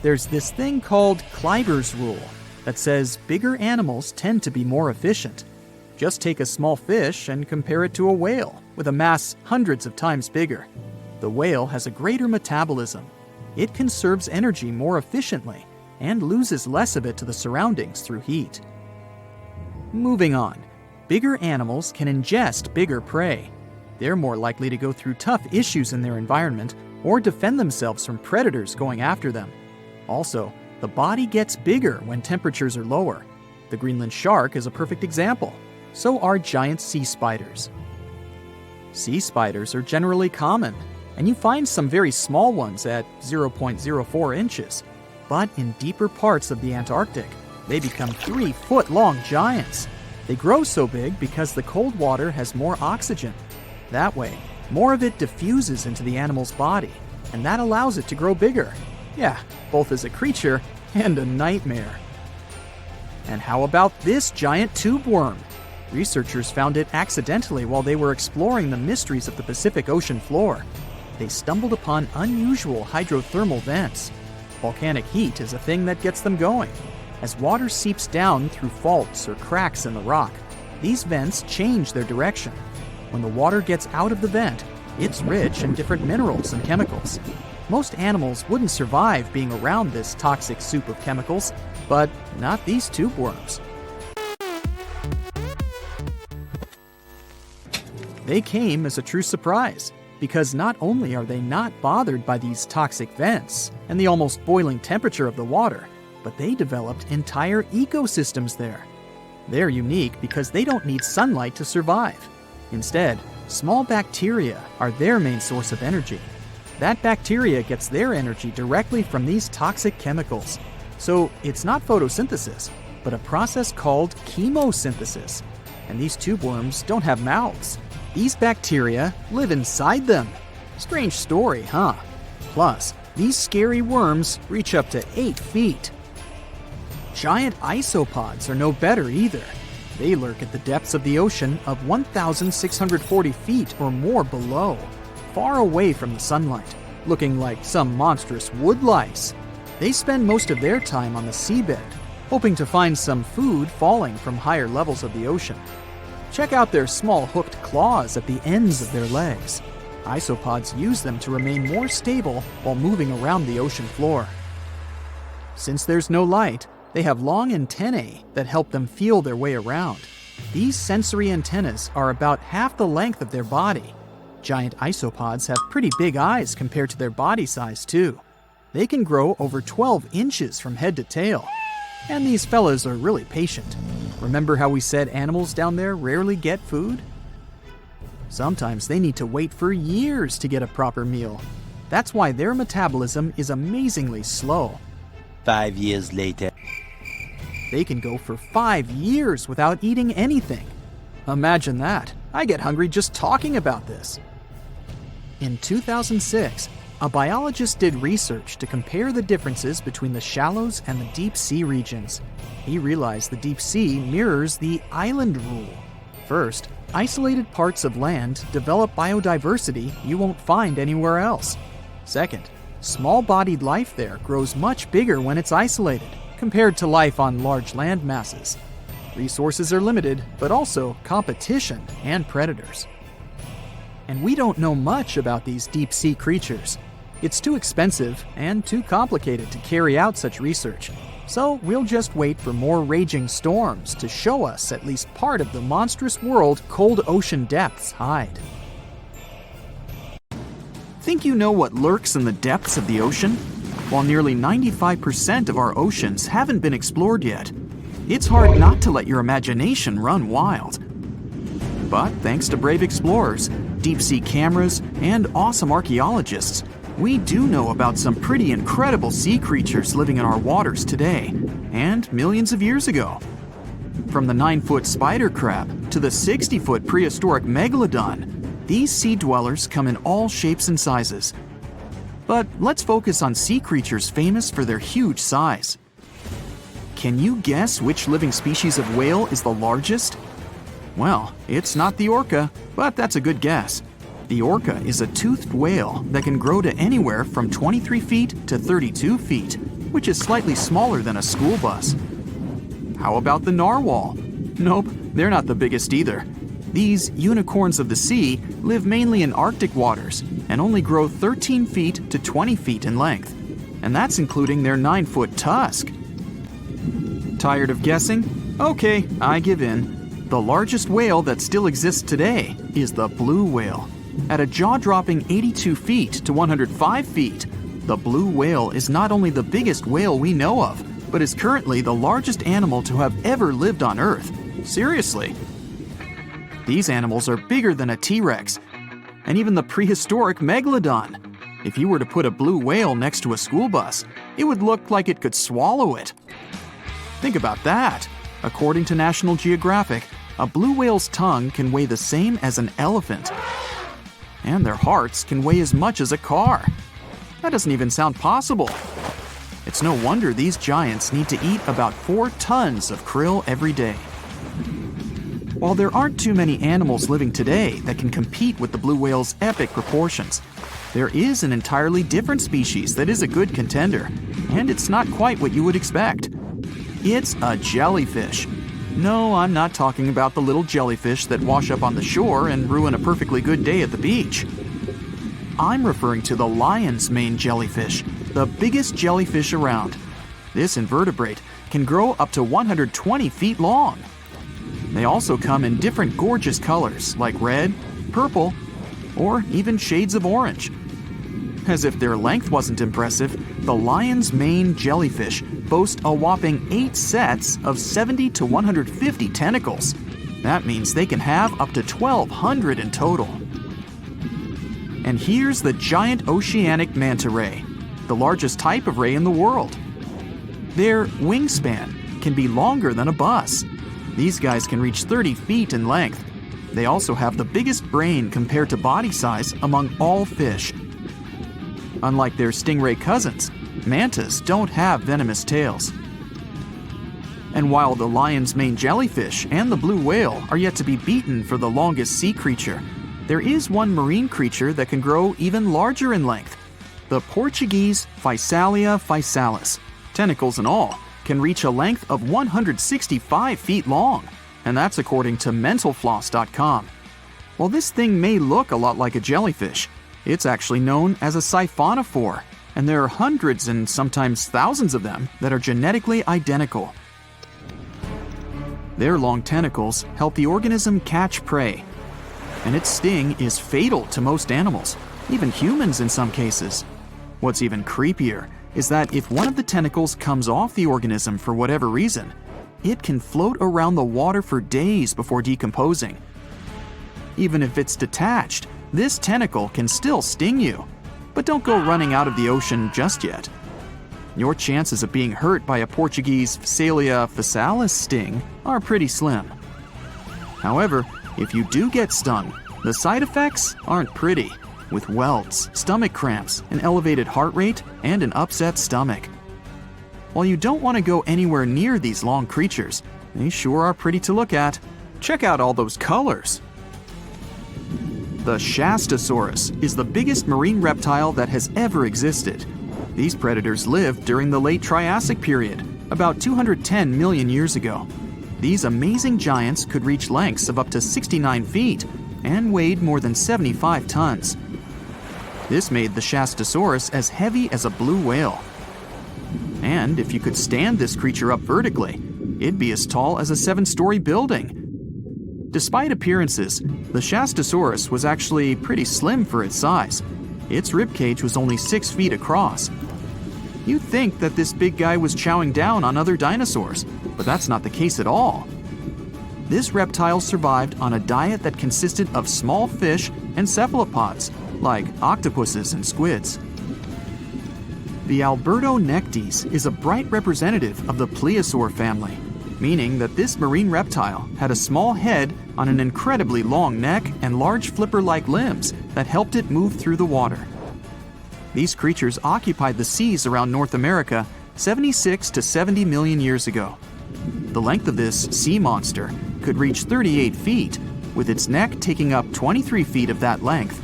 There's this thing called Kleiber's rule that says bigger animals tend to be more efficient. Just take a small fish and compare it to a whale with a mass hundreds of times bigger. The whale has a greater metabolism. It conserves energy more efficiently and loses less of it to the surroundings through heat. Moving on, bigger animals can ingest bigger prey. They're more likely to go through tough issues in their environment or defend themselves from predators going after them. Also, the body gets bigger when temperatures are lower. The Greenland shark is a perfect example. So are giant sea spiders. Sea spiders are generally common, and you find some very small ones at 0.04 inches. But in deeper parts of the Antarctic, they become 3-foot-long giants. They grow so big because the cold water has more oxygen. That way, more of it diffuses into the animal's body, and that allows it to grow bigger. Yeah, both as a creature and a nightmare. And how about this giant tube worm? Researchers found it accidentally while they were exploring the mysteries of the Pacific Ocean floor. They stumbled upon unusual hydrothermal vents. Volcanic heat is a thing that gets them going. As water seeps down through faults or cracks in the rock, these vents change their direction. When the water gets out of the vent, it's rich in different minerals and chemicals. Most animals wouldn't survive being around this toxic soup of chemicals, but not these tube worms. They came as a true surprise, because not only are they not bothered by these toxic vents and the almost boiling temperature of the water, but they developed entire ecosystems there. They're unique because they don't need sunlight to survive. Instead, small bacteria are their main source of energy. That bacteria gets their energy directly from these toxic chemicals. So it's not photosynthesis, but a process called chemosynthesis. And these tube worms don't have mouths. These bacteria live inside them. Strange story, huh? Plus, these scary worms reach up to 8 feet. Giant isopods are no better either. They lurk at the depths of the ocean of 1,640 feet or more below, far away from the sunlight, looking like some monstrous wood lice. They spend most of their time on the seabed, hoping to find some food falling from higher levels of the ocean. Check out their small hooked claws at the ends of their legs. Isopods use them to remain more stable while moving around the ocean floor. Since there's no light, they have long antennae that help them feel their way around. These sensory antennas are about half the length of their body. Giant isopods have pretty big eyes compared to their body size too. They can grow over 12 inches from head to tail. And these fellas are really patient. Remember how we said animals down there rarely get food? Sometimes they need to wait for years to get a proper meal. That's why their metabolism is amazingly slow. 5 years later. They can go for 5 years without eating anything. Imagine that. I get hungry just talking about this. In 2006, a biologist did research to compare the differences between the shallows and the deep sea regions. He realized the deep sea mirrors the island rule. First, isolated parts of land develop biodiversity you won't find anywhere else. Second, small-bodied life there grows much bigger when it's isolated, compared to life on large land masses. Resources are limited, but also competition and predators. And we don't know much about these deep-sea creatures. It's too expensive and too complicated to carry out such research. So we'll just wait for more raging storms to show us at least part of the monstrous world cold ocean depths hide. Think you know what lurks in the depths of the ocean? While nearly 95% of our oceans haven't been explored yet, it's hard not to let your imagination run wild. But thanks to brave explorers, deep-sea cameras, and awesome archaeologists, we do know about some pretty incredible sea creatures living in our waters today, and millions of years ago. From the 9-foot spider crab to the 60-foot prehistoric megalodon, these sea dwellers come in all shapes and sizes. But let's focus on sea creatures famous for their huge size. Can you guess which living species of whale is the largest? Well, it's not the orca, but that's a good guess. The orca is a toothed whale that can grow to anywhere from 23 feet to 32 feet, which is slightly smaller than a school bus. How about the narwhal? Nope, they're not the biggest either. These unicorns of the sea live mainly in Arctic waters and only grow 13 feet to 20 feet in length, and that's including their 9-foot tusk. Tired of guessing? Okay, I give in. The largest whale that still exists today is the blue whale. At a jaw-dropping 82 feet to 105 feet, the blue whale is not only the biggest whale we know of, but is currently the largest animal to have ever lived on Earth. Seriously. These animals are bigger than a T-Rex, and even the prehistoric megalodon. If you were to put a blue whale next to a school bus, it would look like it could swallow it. Think about that. According to National Geographic, a blue whale's tongue can weigh the same as an elephant. And their hearts can weigh as much as a car. That doesn't even sound possible. It's no wonder these giants need to eat about 4 tons of krill every day. While there aren't too many animals living today that can compete with the blue whale's epic proportions, there is an entirely different species that is a good contender, and it's not quite what you would expect. It's a jellyfish. No, I'm not talking about the little jellyfish that wash up on the shore and ruin a perfectly good day at the beach. I'm referring to the lion's mane jellyfish, the biggest jellyfish around. This invertebrate can grow up to 120 feet long. They also come in different gorgeous colors like red, purple, or even shades of orange. As if their length wasn't impressive, the lion's mane jellyfish boast a whopping 8 sets of 70 to 150 tentacles. That means they can have up to 1,200 in total. And here's the giant oceanic manta ray, the largest type of ray in the world. Their wingspan can be longer than a bus. These guys can reach 30 feet in length. They also have the biggest brain compared to body size among all fish. Unlike their stingray cousins, mantas don't have venomous tails. And while the lion's mane jellyfish and the blue whale are yet to be beaten for the longest sea creature, there is one marine creature that can grow even larger in length. The Portuguese Physalia physalis, tentacles and all, can reach a length of 165 feet long, and that's according to mentalfloss.com. While this thing may look a lot like a jellyfish, it's actually known as a siphonophore, and there are hundreds and sometimes thousands of them that are genetically identical. Their long tentacles help the organism catch prey, and its sting is fatal to most animals, even humans in some cases. What's even creepier is that if one of the tentacles comes off the organism for whatever reason, it can float around the water for days before decomposing. Even if it's detached, this tentacle can still sting you. But don't go running out of the ocean just yet. Your chances of being hurt by a Portuguese Phacelia phasalis sting are pretty slim. However, if you do get stung, the side effects aren't pretty, with welts, stomach cramps, an elevated heart rate, and an upset stomach. While you don't want to go anywhere near these long creatures, they sure are pretty to look at. Check out all those colors. The Shastasaurus is the biggest marine reptile that has ever existed. These predators lived during the late Triassic period, about 210 million years ago. These amazing giants could reach lengths of up to 69 feet and weighed more than 75 tons. This made the Shastasaurus as heavy as a blue whale. And if you could stand this creature up vertically, it'd be as tall as a 7-story building. Despite appearances, the Shastasaurus was actually pretty slim for its size. Its ribcage was only 6 feet across. You'd think that this big guy was chowing down on other dinosaurs, but that's not the case at all. This reptile survived on a diet that consisted of small fish and cephalopods, like octopuses and squids. The Albertonectes is a bright representative of the plesiosaur family, meaning that this marine reptile had a small head on an incredibly long neck and large flipper-like limbs that helped it move through the water. These creatures occupied the seas around North America 76 to 70 million years ago. The length of this sea monster could reach 38 feet, with its neck taking up 23 feet of that length.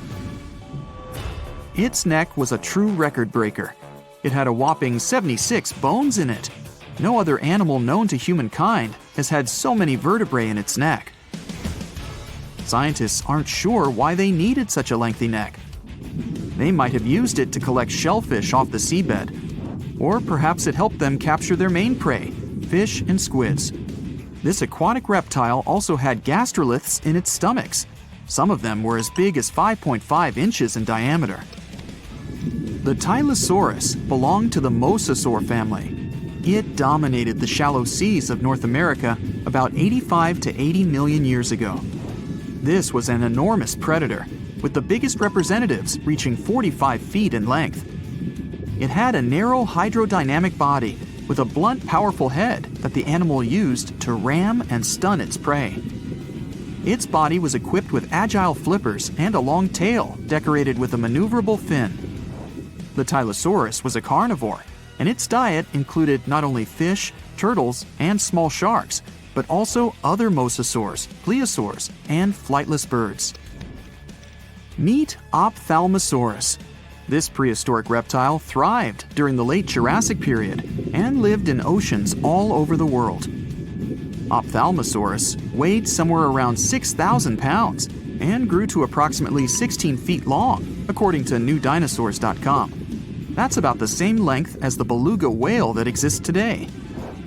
Its neck was a true record breaker. It had a whopping 76 bones in it. No other animal known to humankind has had so many vertebrae in its neck. Scientists aren't sure why they needed such a lengthy neck. They might have used it to collect shellfish off the seabed, or perhaps it helped them capture their main prey, fish and squids. This aquatic reptile also had gastroliths in its stomachs. Some of them were as big as 5.5 inches in diameter. The Tylosaurus belonged to the Mosasaur family. It dominated the shallow seas of North America about 85 to 80 million years ago. This was an enormous predator, with the biggest representatives reaching 45 feet in length. It had a narrow hydrodynamic body with a blunt, powerful head that the animal used to ram and stun its prey. Its body was equipped with agile flippers and a long tail decorated with a maneuverable fin. The Tylosaurus was a carnivore, and its diet included not only fish, turtles, and small sharks, but also other mosasaurs, plesiosaurs, and flightless birds. Meet Ophthalmosaurus. This prehistoric reptile thrived during the late Jurassic period and lived in oceans all over the world. Ophthalmosaurus weighed somewhere around 6,000 pounds and grew to approximately 16 feet long, according to newdinosaurs.com. That's about the same length as the beluga whale that exists today.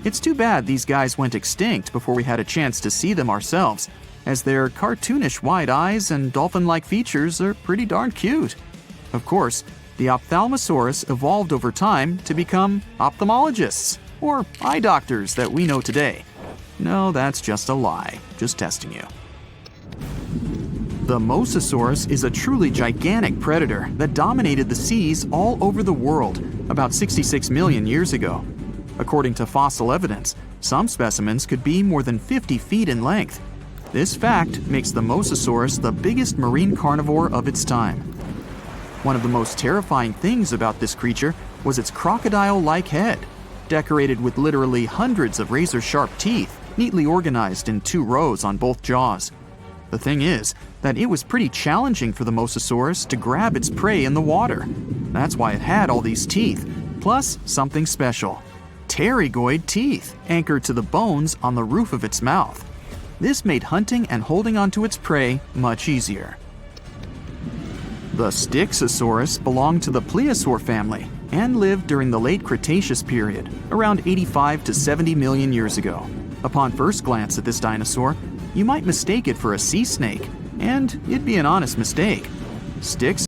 It's too bad these guys went extinct before we had a chance to see them ourselves, as their cartoonish wide eyes and dolphin-like features are pretty darn cute. Of course, the Ophthalmosaurus evolved over time to become ophthalmologists, or eye doctors that we know today. No, that's just a lie. Just testing you. The Mosasaurus is a truly gigantic predator that dominated the seas all over the world about 66 million years ago. According to fossil evidence, some specimens could be more than 50 feet in length. This fact makes the Mosasaurus the biggest marine carnivore of its time. One of the most terrifying things about this creature was its crocodile-like head, decorated with literally hundreds of razor-sharp teeth, neatly organized in 2 rows on both jaws. The thing is that it was pretty challenging for the Mosasaurus to grab its prey in the water. That's why it had all these teeth, plus something special: pterygoid teeth anchored to the bones on the roof of its mouth. This made hunting and holding onto its prey much easier. The Styxosaurus belonged to the plesiosaur family and lived during the late Cretaceous period, around 85 to 70 million years ago. Upon first glance at this dinosaur, you might mistake it for a sea snake, and it'd be an honest mistake. Sticks